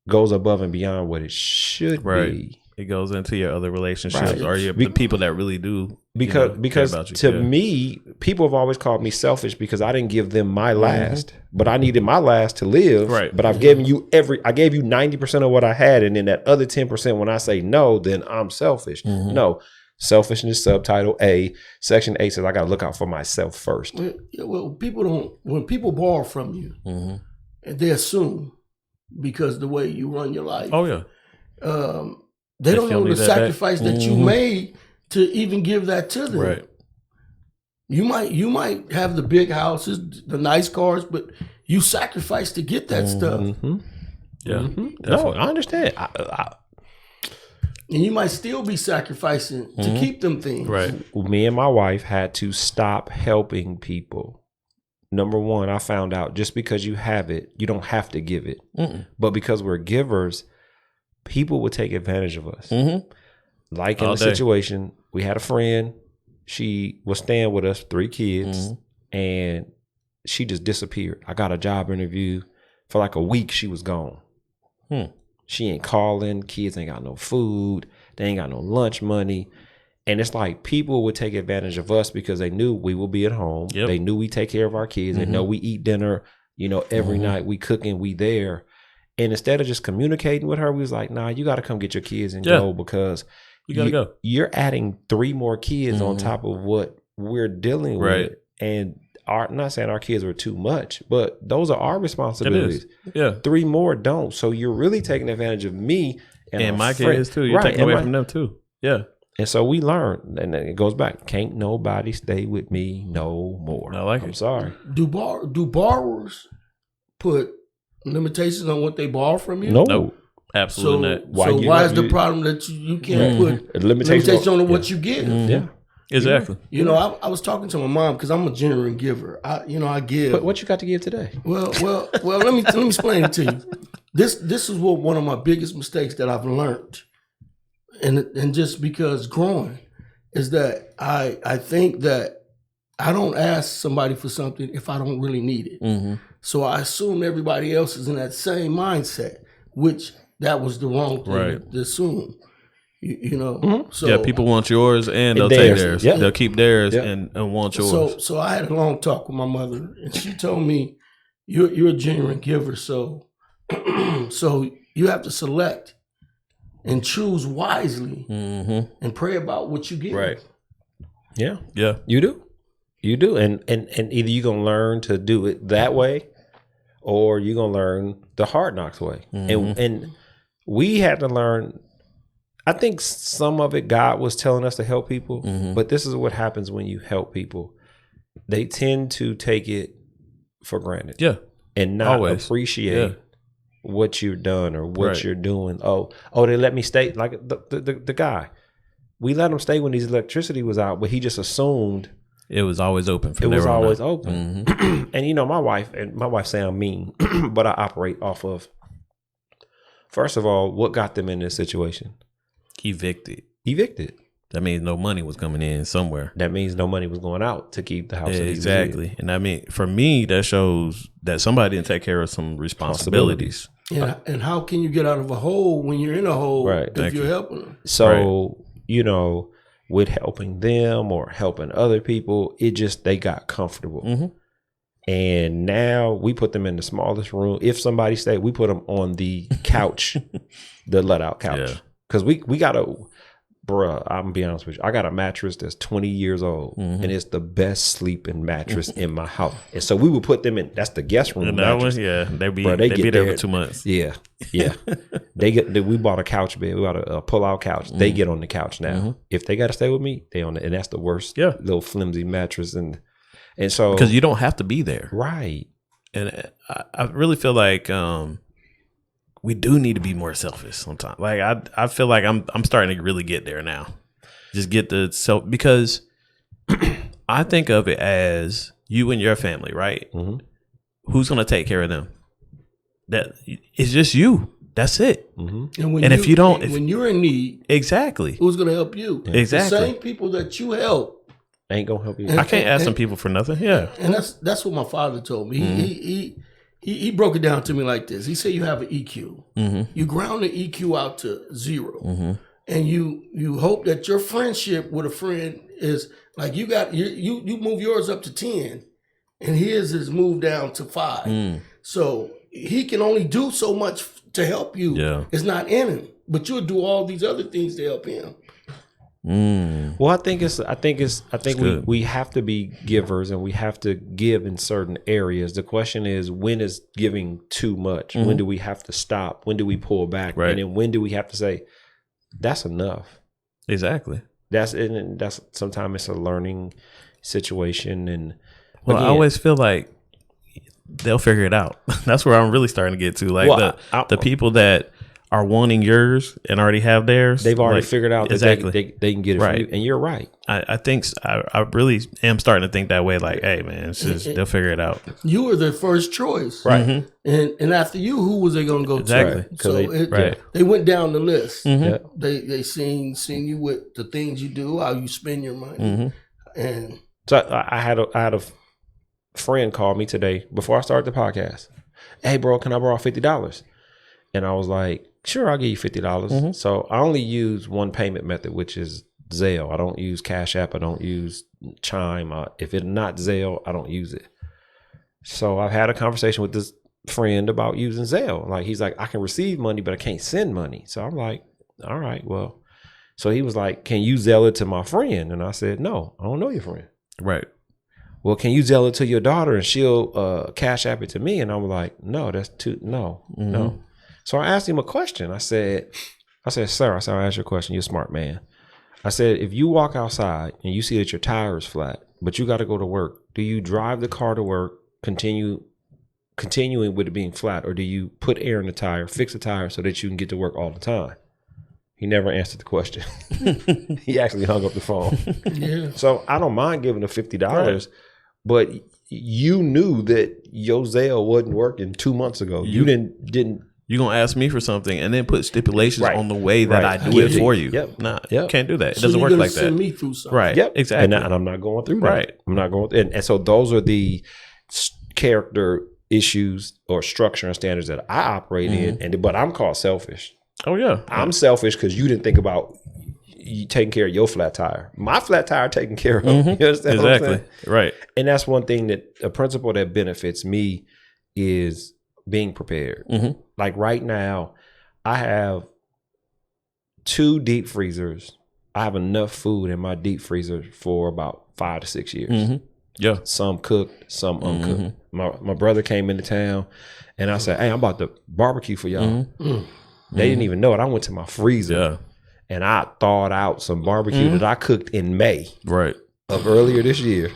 B: goes above and beyond what it should be.
C: It goes into your other relationships or the people that really do.
B: Because
C: care about you.
B: to me, people have always called me selfish because I didn't give them my last, but I needed my last to live.
C: Right.
B: But I've given you I gave you 90% of what I had, and then that other 10%, when I say no, then I'm selfish. No. Selfishness, subtitle A, section A says I got to look out for myself first.
D: Well, when people borrow from you, and they assume because the way you run your life.
C: Oh yeah.
D: They don't know the sacrifice that you made to even give that to them.
C: Right.
D: You might have the big houses, the nice cars, but you sacrificed to get that stuff.
C: Yeah.
B: No, I understand.
D: And you might still be sacrificing to keep them things.
C: Right.
B: Me and my wife had to stop helping people. Number one, I found out just because you have it, you don't have to give it. But because we're givers, people would take advantage of us. Like in the situation, we had a friend. She was staying with us, 3 kids, and she just disappeared. I got a job interview. For like a week, she was gone. She ain't calling. Kids ain't got no food. They ain't got no lunch money. And it's like people would take advantage of us because they knew we will be at home.
C: Yep.
B: They knew we take care of our kids. They know we eat dinner, you know, every night. We cooking, we there. And instead of just communicating with her, we was like, nah, you got to come get your kids and go, because
C: you got to go.
B: You're adding 3 more kids on top of what we're dealing with. And not saying our kids were too much, but those are our responsibilities.
C: Yeah.
B: 3 more don't. So you're really taking advantage of me
C: and my kids too. You're taking away from them too. Yeah.
B: And so we learned, and then it goes back. Can't nobody stay with me no more. I'm sorry.
D: Do borrowers put limitations on what they borrow from you?
B: Nope.
C: Absolutely not.
D: Why is the problem that you can't put limitations on what you give?
B: Yeah.
C: Exactly.
D: You know, I was talking to my mom because I'm a genuine giver. I give.
B: But what you got to give today?
D: Well. Let me explain it to you. This is one of my biggest mistakes that I've learned, and just because growing, is that I think that I don't ask somebody for something if I don't really need it. So I assume everybody else is in that same mindset, which that was the wrong thing to assume. You know, so
C: people want yours and they'll
B: theirs.
C: take theirs.
B: Yep.
C: They'll keep theirs
B: Yep.
C: and want yours.
D: So I had a long talk with my mother, and she told me, "You're a genuine giver, so so you have to select and choose wisely, and pray about what you give."
C: Right.
B: Yeah.
C: Yeah.
B: You do. And either you're gonna learn to do it that way, or you're gonna learn the hard knocks way. And we had to learn. I think some of it God was telling us to help people, but this is what happens when you help people. They tend to take it for granted.
C: Yeah.
B: And not
C: Always.
B: appreciate what you've done or what you're doing. Oh, they let me stay. Like the guy, we let him stay when his electricity was out, but he just assumed
C: It was always open.
B: it was always open. And you know, my wife sound mean, but I operate off of, first of all, what got them in this situation?
C: Evicted.
B: That
C: means no money was coming in somewhere.
B: That means no money was going out to keep the house.
C: Exactly. And I mean, for me, that shows that somebody didn't take care of some responsibilities.
D: And how can you get out of a hole when you're in a hole if you're helping them?
B: So, you know, with helping them or helping other people, they got comfortable. And now we put them in the smallest room. If somebody stayed, we put them on the couch, the let out couch.
C: Yeah.
B: Because we got I'm gonna be honest with you. I got a mattress that's 20 years old, and it's the best sleeping mattress in my house. And so we would put them in. That's the guest room.
C: And that
B: mattress.
C: one, they be
B: get
C: there for 2 months.
B: Yeah. We bought a couch bed. We bought a pull-out couch. They get on the couch now. If they got to stay with me, they on it, and that's the worst. Little flimsy mattress, and so
C: because you don't have to be there,
B: right?
C: And I really feel like we do need to be more selfish sometimes. Like I feel like I'm starting to really get there now. Just get the self, because I think of it as you and your family, right? Who's going to take care of them? That it's just you. That's it.
D: And
C: if you don't,
D: when you're in need,
C: exactly,
D: who's going to help you?
C: Exactly.
D: The same people that you help
B: ain't gonna help you.
C: I can't ask some people for nothing. Yeah,
D: and that's what my father told me. He broke it down to me like this. He said you have an EQ. You ground the EQ out to 0, and you hope that your friendship with a friend is like you move yours up to 10, and his is moved down to 5. So he can only do so much to help you.
C: Yeah.
D: It's not in him, but you'll do all these other things to help him.
B: Well, I think we have to be givers, and we have to give in certain areas. The question is, when is giving too much? When do we have to stop? When do we pull back?
C: Right.
B: And then when do we have to say, that's enough?
C: exactly.
B: That's sometimes it's a learning situation. And
C: Well,
B: again,
C: I always feel like they'll figure it out. That's where I'm really starting to get to. Like the people that are wanting yours and already have theirs,
B: they've already figured out that
C: exactly
B: they can get it from you. And you're right.
C: I think I really am starting to think that way. Like, hey man, it's just they'll figure it out.
D: You were their first choice,
B: Right.
D: And after you, who was they going to go
C: Exactly.
D: to? So they went down the list.
B: Yeah.
D: They seen you with the things you do, how you spend your money, and
B: So I had a friend call me today before I started the podcast. Hey, bro, can I borrow $50? And I was like, sure, I'll give you $50. So I only use one payment method, which is Zelle. I don't use Cash App. I don't use Chime. If it's not Zelle, I don't use it. So I've had a conversation with this friend about using Zelle. Like, he's like, I can receive money, but I can't send money. So I'm like, all right, well. So he was like, can you Zelle it to my friend? And I said, no, I don't know your friend.
C: Right.
B: Well, can you Zelle it to your daughter and she'll Cash App it to me? And I'm like, no, that's no. So I asked him a question. I said, sir, I'll ask you a question. You're a smart man. I said, if you walk outside and you see that your tire is flat, but you got to go to work, do you drive the car to work, continuing with it being flat, or do you put air in the tire, fix the tire so that you can get to work all the time? He never answered the question. He actually hung up the phone.
D: yeah.
B: So I don't mind giving the $50, but you knew that your Zelle wasn't working 2 months ago. You didn't.
C: You're going to ask me for something and then put stipulations on the way that I do it for you. Nah, can't do that. It doesn't work like that.
D: Send me through something.
C: Right.
B: Yep.
C: Exactly.
B: And I'm not going through that.
C: Right.
B: I'm not going. And so those are the character issues or structure and standards that I operate in. But I'm called selfish.
C: Oh yeah.
B: I'm selfish because you didn't think about you taking care of your flat tire. My flat tire taken care of. You understand what I'm saying?
C: Right.
B: And that's one thing that a principle that benefits me is being prepared. Like right now, I have 2 deep freezers. I have enough food in my deep freezer for about 5 to 6 years.
C: Yeah.
B: Some cooked, some uncooked. My brother came into town and I said, hey, I'm about to barbecue for y'all. They didn't even know it. I went to my freezer and I thawed out some barbecue that I cooked in May of earlier this year.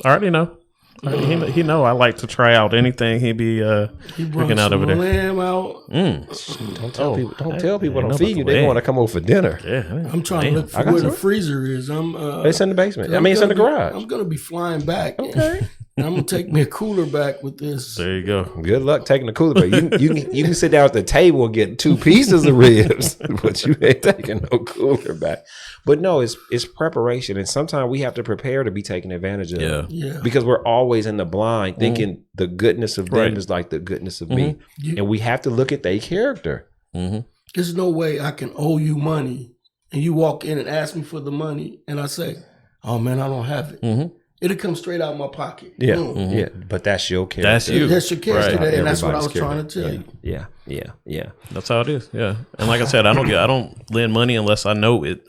C: I already know. He know I like to try out anything he be cooking out over there.
D: Lamb out.
B: Don't tell people. Don't tell people. Don't feed you. They want to come over for dinner.
C: Yeah,
D: I'm trying to look for where the freezer is.
B: It's in the basement. I mean, it's in the garage.
D: I'm gonna be flying back. Okay. And I'm gonna take me a cooler back with this.
C: There you go.
B: Good luck taking the cooler back. You can sit down at the table and get 2 pieces of ribs, but you ain't taking no cooler back. But no, it's preparation, and sometimes we have to prepare to be taken advantage of.
D: Yeah.
B: Because we're always in the blind, thinking the goodness of them is like the goodness of me, and we have to look at their character.
D: There's no way I can owe you money, and you walk in and ask me for the money, and I say, "Oh man, I don't have it." It'll come straight out of my pocket.
B: Yeah, but that's your character.
C: That's you.
D: That's your character, and that's what I was
B: Everybody's
D: trying to tell you.
B: Yeah.
C: That's how it is. Yeah, and like I said, I don't lend money unless I know it.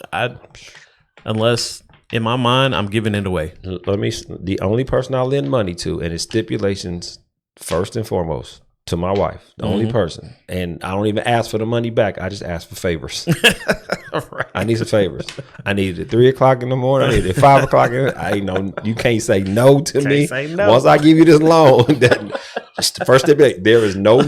C: Unless in my mind I'm giving it away.
B: The only person I lend money to, and it's stipulations first and foremost, to my wife. The only person, and I don't even ask for the money back. I just ask for favors. I need some favors. I need it at 3 o'clock in the morning. I need it at 5 o'clock. You can't say no to me. Once I give you this loan, that's the first stipulation. There is no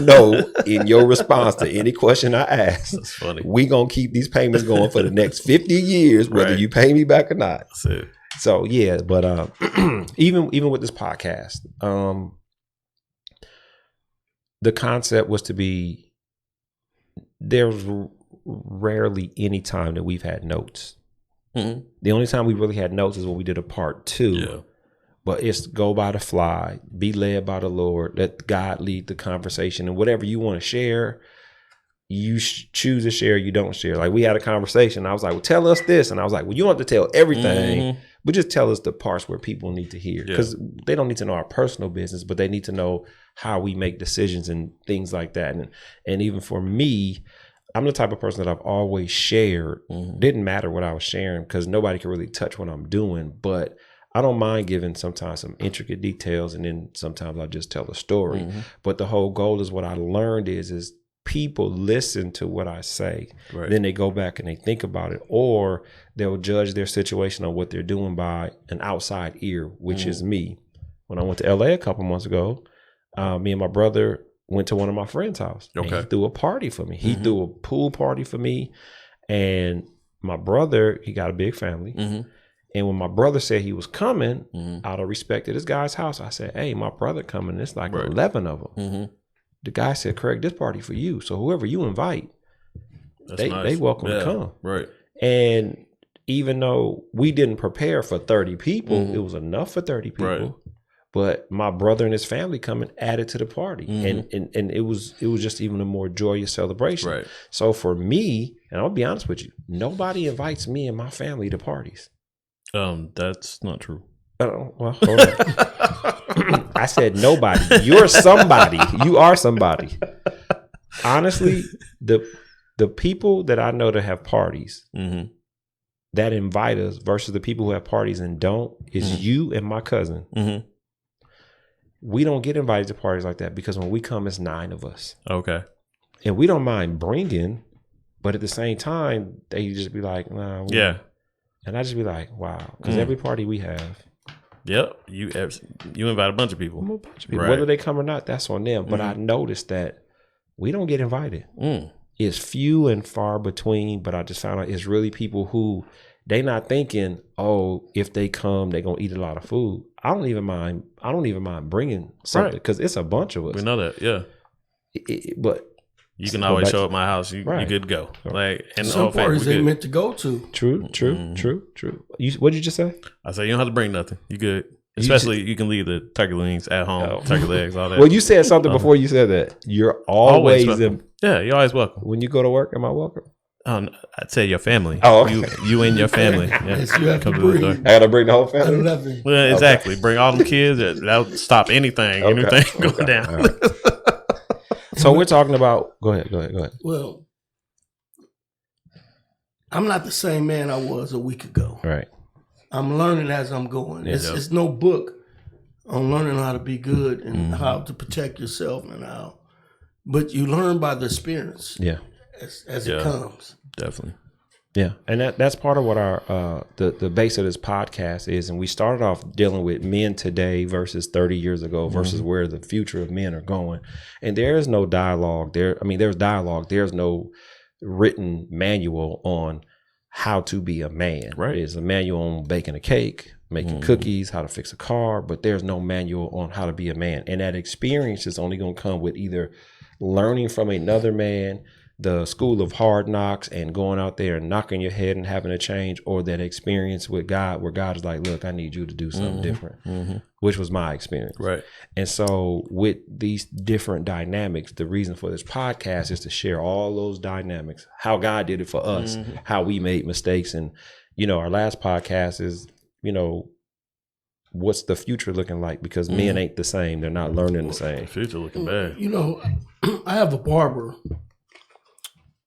B: in your response to any question I ask.
C: That's funny.
B: We gonna keep these payments going for the next 50 years, whether you pay me back or not.
C: That's it.
B: So yeah, but even with this podcast, the concept was to be, there's rarely any time that we've had notes. The only time we really had notes is when we did a part 2.
C: Yeah.
B: But it's go by the fly, be led by the Lord, let God lead the conversation, and whatever you want to share, you choose to share, you don't share. Like we had a conversation. I was like, well, tell us this. And I was like, well, you don't have to tell everything, but just tell us the parts where people need to hear. Because they don't need to know our personal business, but they need to know how we make decisions and things like that. And even for me, I'm the type of person that I've always shared. Didn't matter what I was sharing because nobody can really touch what I'm doing. But I don't mind giving sometimes some intricate details, and then sometimes I just tell a story. But the whole goal is what I learned is people listen to what I say. Then they go back and they think about it, or they'll judge their situation on what they're doing by an outside ear, which is me. When I went to LA a couple months ago, me and my brother went to one of my friends' house. And he threw a party for me. He threw a pool party for me. And my brother, he got a big family. And when my brother said he was coming, out of respect to this guy's house, I said, hey, my brother coming. It's like 11 of them. The guy said, Craig, this party for you. So whoever you invite, they welcome to come.
C: Right.
B: And even though we didn't prepare for 30 people, it was enough for 30 people.
C: Right.
B: But my brother and his family coming added to the party. And it was just even a more joyous celebration.
C: Right.
B: So for me, and I'll be honest with you, nobody invites me and my family to parties.
C: That's not true.
B: Well, hold on. I said nobody. You're somebody. You are somebody. Honestly, the people that I know that have parties that invite us versus the people who have parties and don't is you and my cousin. We don't get invited to parties like that because when we come, it's 9 of us.
C: Okay.
B: And we don't mind bringing, but at the same time, they just be like, nah. And I just be like, wow. Because every party we have.
C: Yep. You invite a bunch of people.
B: Right. Whether they come or not, that's on them. But I noticed that we don't get invited. It's few and far between, but I just found out it's really people who they not thinking, oh, if they come, they're going to eat a lot of food. I don't even mind bringing something because it's a bunch of us.
C: We know that, yeah.
B: But
C: you can always show up at my house. You good to go. Like, and
D: some parties they meant to go to.
B: True. What did you just say?
C: I said you don't have to bring nothing. You good. Especially you can leave the turkey wings at home, turkey legs, all that.
B: Well, you said something before you said that. You're always
C: welcome. Yeah, you're always welcome.
B: When you go to work, am I welcome?
C: I'd say your family.
B: Oh, okay.
C: You and your family. Yeah.
D: Yes, you have to
C: Come to the door.
D: bring
B: I gotta bring the whole family.
D: 11.
C: Well, exactly. Bring all them kids. That'll stop anything.
B: Okay.
C: Anything going down.
B: All right. So we're talking about. Go ahead.
D: Well, I'm not the same man I was a week ago.
B: Right.
D: I'm learning as I'm going.
B: Yeah.
D: It's no book on learning how to be good and how to protect yourself and how, but you learn by the experience.
B: Yeah.
D: As it comes.
C: Definitely.
B: Yeah, and that's part of what our the base of this podcast is. And we started off dealing with men today versus 30 years ago versus where the future of men are going. And there is no dialogue there. I mean, there's dialogue. There's no written manual on how to be a man.
C: Right.
B: There's a manual on baking a cake, making cookies, how to fix a car, but there's no manual on how to be a man. And that experience is only going to come with either learning from another man, the school of hard knocks, and going out there and knocking your head and having a change, or that experience with God where God is like, look, I need you to do something different, which was my experience.
C: Right.
B: And so with these different dynamics, the reason for this podcast is to share all those dynamics, how God did it for us, how we made mistakes. And, our last podcast is, what's the future looking like? Because men ain't the same. They're not learning the same.
C: The future looking bad.
D: I have a barber.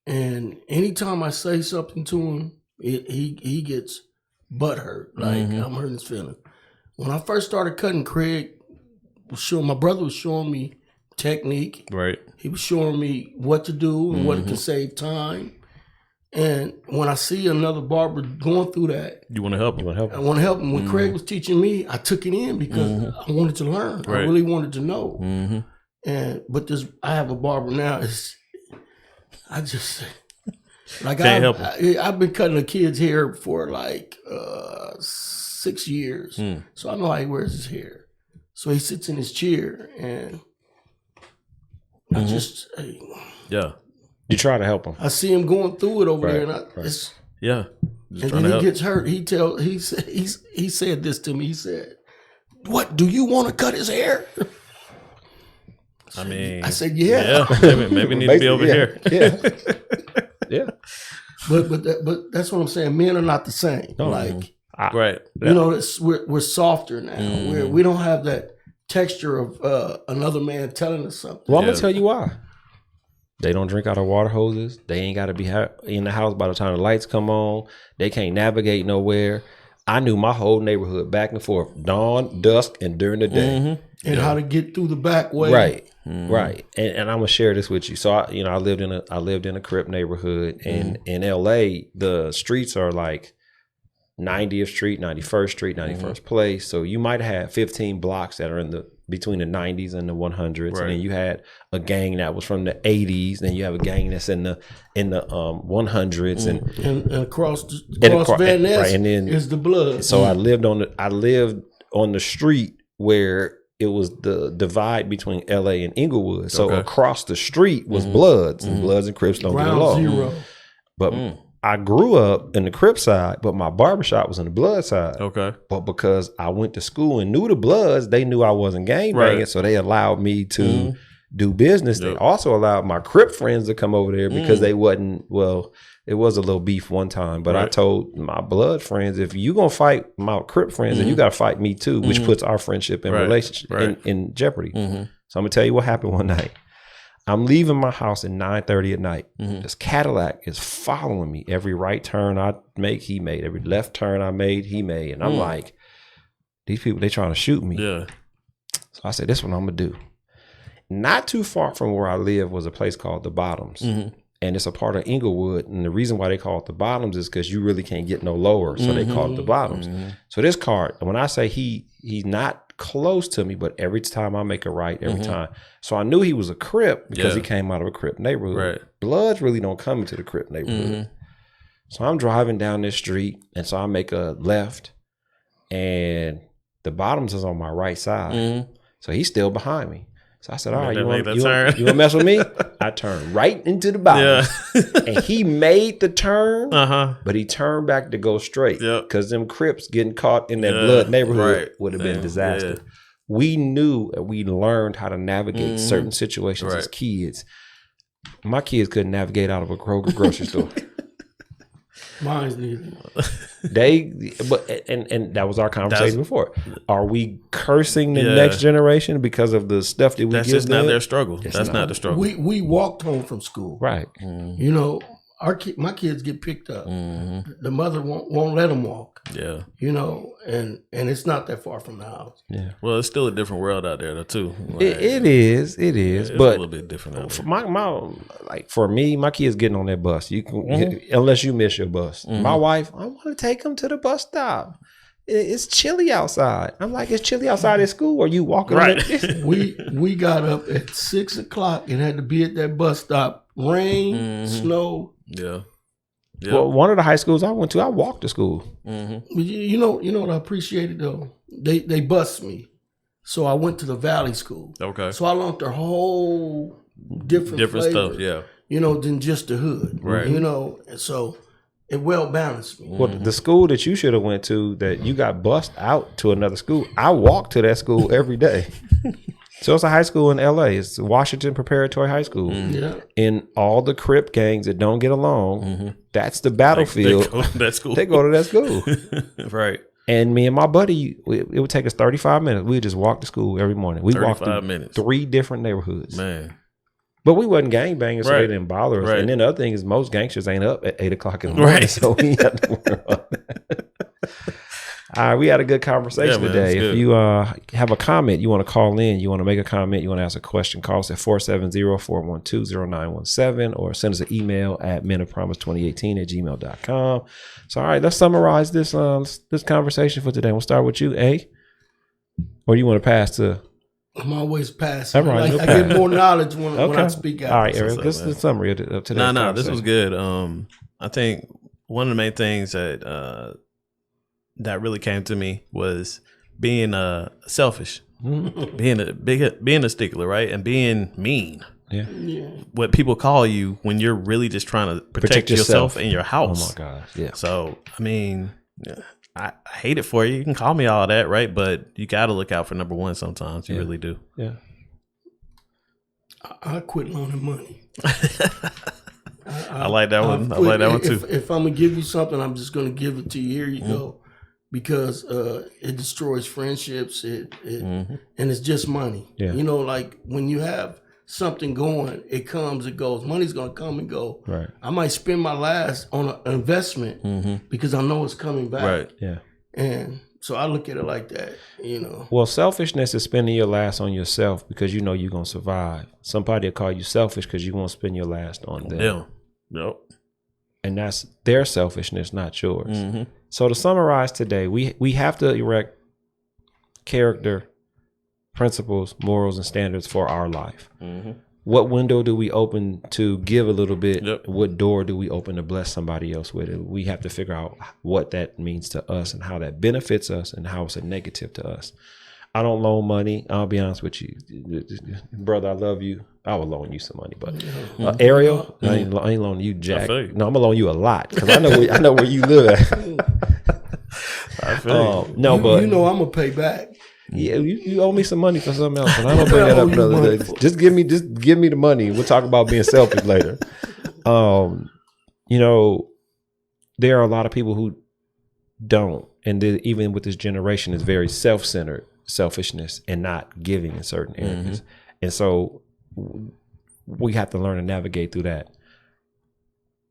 D: And anytime I say something to him, he gets butthurt. Like I'm hurting his feelings. When I first started cutting, Craig was showing, my brother was showing me technique.
C: Right.
D: He was showing me what to do and what can save time. And when I see another barber going through that,
C: You want to help him?
D: I want to help him. When Craig was teaching me, I took it in because I wanted to learn.
C: Right.
D: I really wanted to know. But I have a barber now. I just like
C: Can't help
D: I've been cutting a kid's hair for like 6 years, so I know how he wears his hair. So he sits in his chair, and I just
C: Yeah.
B: You try to help him.
D: I see him going through it over
B: Right,
D: there, and
B: right.
C: Yeah.
D: and then he gets hurt. He said this to me. He said, "What, do you want to cut his hair?"
C: I mean,
D: I said, "Yeah."
C: Maybe need to be over here.
B: Yeah. Yeah.
D: But that's what I'm saying. Men are not the same.
C: Right.
D: We're softer now. We don't have that texture of another man telling us something.
B: Well, I'm going to tell you why. They don't drink out of water hoses. They ain't got to be in the house by the time the lights come on. They can't navigate nowhere. I knew my whole neighborhood back and forth, dawn, dusk, and during the day.
D: And how to get through the back way.
B: Right. Right. And I'm gonna share this with you. So I lived in a Crip neighborhood, and in LA, the streets are like 90th Street, 91st Street, 91st Place. So you might have 15 blocks that are between the 90s and the 100s.
C: Right.
B: And then you had a gang that was from the 80s. Then you have a gang that's in the 100s
D: And across
B: across
D: Van Ness
B: right, and then,
D: is the blood.
B: So I lived on the street where it was the divide between LA and Inglewood. So across the street was Bloods, and Bloods and Crips don't get
D: Ground
B: along.
D: zero.
B: But I grew up in the Crip side, but my barbershop was on the Blood side.
C: Okay.
B: But because I went to school and knew the Bloods, they knew I wasn't gangbanging,
C: Right.
B: so they allowed me to do business. They also allowed my Crip friends to come over there because they wasn't, well, it was a little beef one time, but I told my Blood friends, if you gonna fight my Crip friends, then you gotta fight me too, which puts our friendship and relationship in jeopardy. So I'm gonna tell you what happened one night. I'm leaving my house at 9:30 at night. This Cadillac is following me. Every right turn I make, he made. Every left turn I made, he made. And I'm like, these people, they trying to shoot me.
C: Yeah.
B: So I said, this is what I'm gonna do. Not too far from where I live was a place called The Bottoms. And it's a part of Inglewood. And the reason why they call it The Bottoms is because you really can't get no lower. So they call it The Bottoms. So this car, when I say he's not close to me, but every time I make a right, every time. So I knew he was a Crip because he came out of a Crip neighborhood.
C: Right.
B: Bloods really don't come into the Crip neighborhood. So I'm driving down this street, and so I make a left, and The Bottoms is on my right side. So he's still behind me. So I said, all right, you want to mess with me? I turned right into The Bottoms. And he made the turn, but he turned back to go straight. Because them Crips getting caught in that Blood neighborhood would have been disaster. We knew and we learned how to navigate certain situations as kids. My kids couldn't navigate out of a Kroger grocery store.
D: Mine's neither.
B: And that was our conversation before. Are we cursing the next generation because of the stuff that we
C: That's
B: give
C: just
B: them?
C: not their struggle. That's not the struggle.
D: We walked home from school.
B: Right.
D: You know, my kids get picked up. The mother won't let them walk.
C: Yeah.
D: You know, and it's not that far from the house.
B: Yeah.
C: Well, it's still a different world out there though too. Like,
B: It is.
C: it's
B: But
C: a little bit different out there.
B: for me, my kids getting on that bus. You can unless you miss your bus. My wife, I want to take them to the bus stop. It's chilly outside. I'm like, it's chilly outside at school. Or you walking
C: Right.
D: We got up at 6 o'clock and had to be at that bus stop. Rain, snow.
C: Yeah.
B: Well, one of the high schools I went to, I walked to school.
D: You know what I appreciated though? They bused me. So I went to the Valley School.
C: Okay.
D: So I learned their whole different flavor,
C: stuff. Yeah.
D: You know, than just the hood.
C: Right.
D: You know, and so it well balanced me.
B: Well, the school that you should have went to that you got bussed out to another school, I walked to that school every day. So it's a high school in LA. It's Washington Preparatory High School.
D: Yeah.
B: And all the Crip gangs that don't get along, that's the battlefield.
C: They go to that school.
B: They go to that school.
C: Right.
B: And me and my buddy, it would take us 35 minutes. We would just walk to school every morning. We walked
C: 35
B: through
C: minutes.
B: 3 different neighborhoods.
C: Man.
B: But we wasn't gangbanging, so
C: Right.
B: they didn't bother us.
C: Right.
B: And then the other thing is most gangsters ain't up at 8 o'clock in the morning,
C: Right.
B: so we had to worry about that. All right, we had a good conversation
C: Yeah, man,
B: today.
C: it's
B: If
C: good.
B: you have a comment, you want to call in, you want to make a comment, you want to ask a question, call us at 470-412-0917 or send us an email at menofpromise2018@gmail.com. So, all right, let's summarize this conversation for today. We'll start with you, A. Or you want to pass to...
D: I'm always passing.
B: All right,
D: I
B: okay.
D: get more knowledge when I speak out.
B: All right, Ariel,
C: up,
B: this is the
C: man?
B: summary of today's
C: No, this
B: conversation.
C: was good. I think one of the main things that that really came to me was being selfish, being a stickler, right, and being mean.
B: Yeah.
C: What people call you when you're really just trying to protect yourself and your
B: Oh
C: house.
B: my gosh. Yeah.
C: So I mean, I hate it for you. You can call me all that, right? But you got to look out for number one. Sometimes you really do.
B: Yeah.
D: I quit loaning money.
C: I like that one. I like that one too.
D: If I'm gonna give you something, I'm just gonna give it to you. Here you go, because it destroys friendships. And it's just money.
B: Yeah.
D: You know, like when you have something going, it comes, it goes. Money's gonna come and go.
B: Right.
D: I might spend my last on an investment because I know it's coming back.
C: Right.
B: Yeah.
D: And so I look at it like that. You know.
B: Well, selfishness is spending your last on yourself because you know you're going to survive. Somebody will call you selfish because you won't spend your last on them.
C: Yeah. Yep.
B: And that's their selfishness, not yours. So to summarize today, we have to erect character, principles, morals, and standards for our life. What window do we open to give a little bit?
C: Yep.
B: What door do we open to bless somebody else with? And we have to figure out what that means to us and how that benefits us and how it's a negative to us. I don't loan money. I'll be honest with you, brother. I love you. I will loan you some money, but Ariel, I ain't loaning you jack.
C: feel you.
B: No, I'm gonna loan you a lot because I know where you live at.
C: I feel you.
B: No, but
D: you know I'm gonna pay back.
B: yeah, you owe me some money for something else, and I'm gonna bring that up another day. Just give me the money. We'll talk about being selfish later. You know, there are a lot of people who don't, and even with this generation, is very self-centered, selfishness, and not giving in certain areas, and so we have to learn to navigate through that.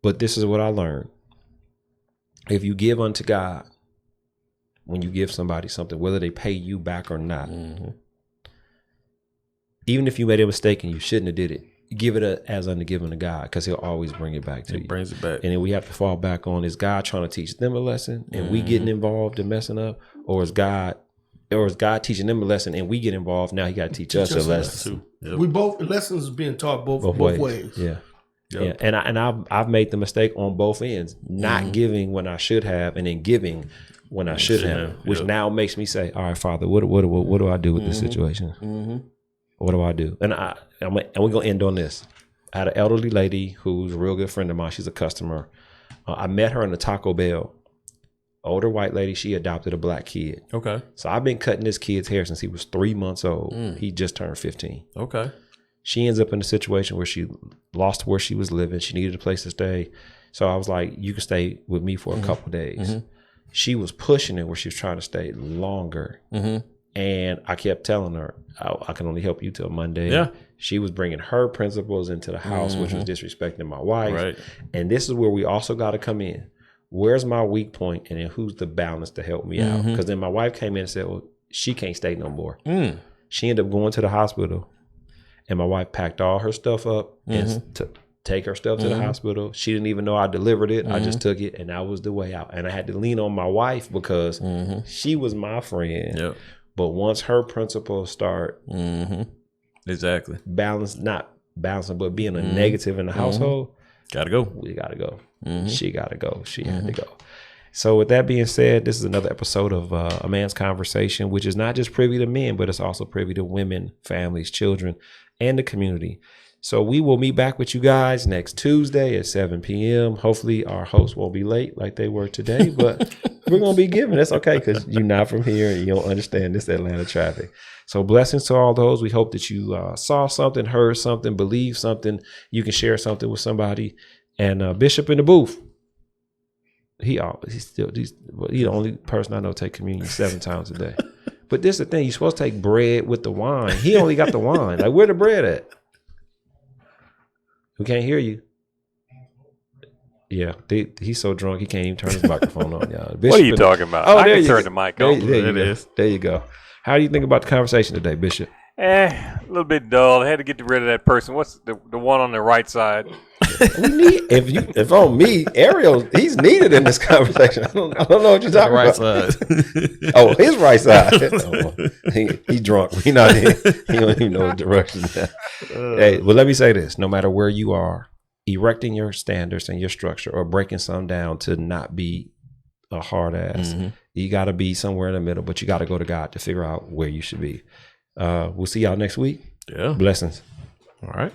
B: But this is what I learned: if you give unto God, when you give somebody something, whether they pay you back or not, even if you made a mistake and you shouldn't have did it, give it as unto given to God, because he'll always bring it back to you.
C: It brings it back.
B: And then we have to fall back on, is God trying to teach them a lesson and we getting involved and messing up, or is God teaching them a lesson and we get involved? Now he got to teach us a lesson.
C: Yep.
D: We both lessons being taught both ways.
B: Yeah.
C: Yep.
B: Yeah. And I've made the mistake on both ends, not giving when I should have, and then giving when I should have, which now makes me say, all right, Father, what do I do with this situation? What do I do? And we're gonna end on this. I had an elderly lady who's a real good friend of mine. She's a customer. I met her in the Taco Bell. Older white lady. She adopted a black kid.
C: Okay.
B: So I've been cutting this kid's hair since he was 3 months old. He just turned 15.
C: Okay.
B: She ends up in a situation where she lost where she was living. She needed a place to stay. So I was like, you can stay with me for a couple days. She was pushing it where she was trying to stay longer. And I kept telling her, I can only help you till Monday.
C: Yeah.
B: She was bringing her principles into the house, which was disrespecting my wife.
C: Right.
B: And this is where we also got to come in. Where's my weak point, and then who's the balance to help me out? Because then my wife came in and said, well, she can't stay no more. She ended up going to the hospital, and my wife packed all her stuff up and to take her stuff to the hospital. She didn't even know I delivered it. I just took it, and that was the way out. And I had to lean on my wife because she was my friend.
C: Yep.
B: But once her principles start
C: Exactly.
B: not balancing, but being a negative in the household,
C: Gotta go.
B: we got to go. She got to go. She had to go. So with that being said, this is another episode of A Man's Conversation, which is not just privy to men, but it's also privy to women, families, children, and the community. So we will meet back with you guys next Tuesday at 7 p.m. Hopefully our hosts won't be late like they were today, but we're going to be giving. That's okay because you're not from here and you don't understand this Atlanta traffic. So blessings to all those. We hope that you saw something, heard something, believed something. You can share something with somebody. And Bishop in the booth, he's the only person I know take communion 7 times a day. But this is the thing. You're supposed to take bread with the wine. He only got the wine. Like, where the bread at? We can't hear you. Yeah, he's so drunk he can't even turn his microphone on, y'all.
E: What are you talking about?
B: Oh,
E: I
B: there
E: can
B: you
E: turn
B: go.
E: the mic on.
B: There you go. How do you think about the conversation today, Bishop?
E: A little bit dull. I had to get rid of that person. What's the one on the right side?
B: We need if on me, Ariel, he's needed in this conversation. I don't know what you're talking
C: Right
B: about.
C: side.
B: Oh, his right side. He drunk. He not in. He don't even know the direction. Hey, well, let me say this: no matter where you are, erecting your standards and your structure, or breaking some down to not be a hard ass, you got to be somewhere in the middle. But you got to go to God to figure out where you should be. We'll see y'all next week.
C: Yeah.
B: Blessings.
C: All right.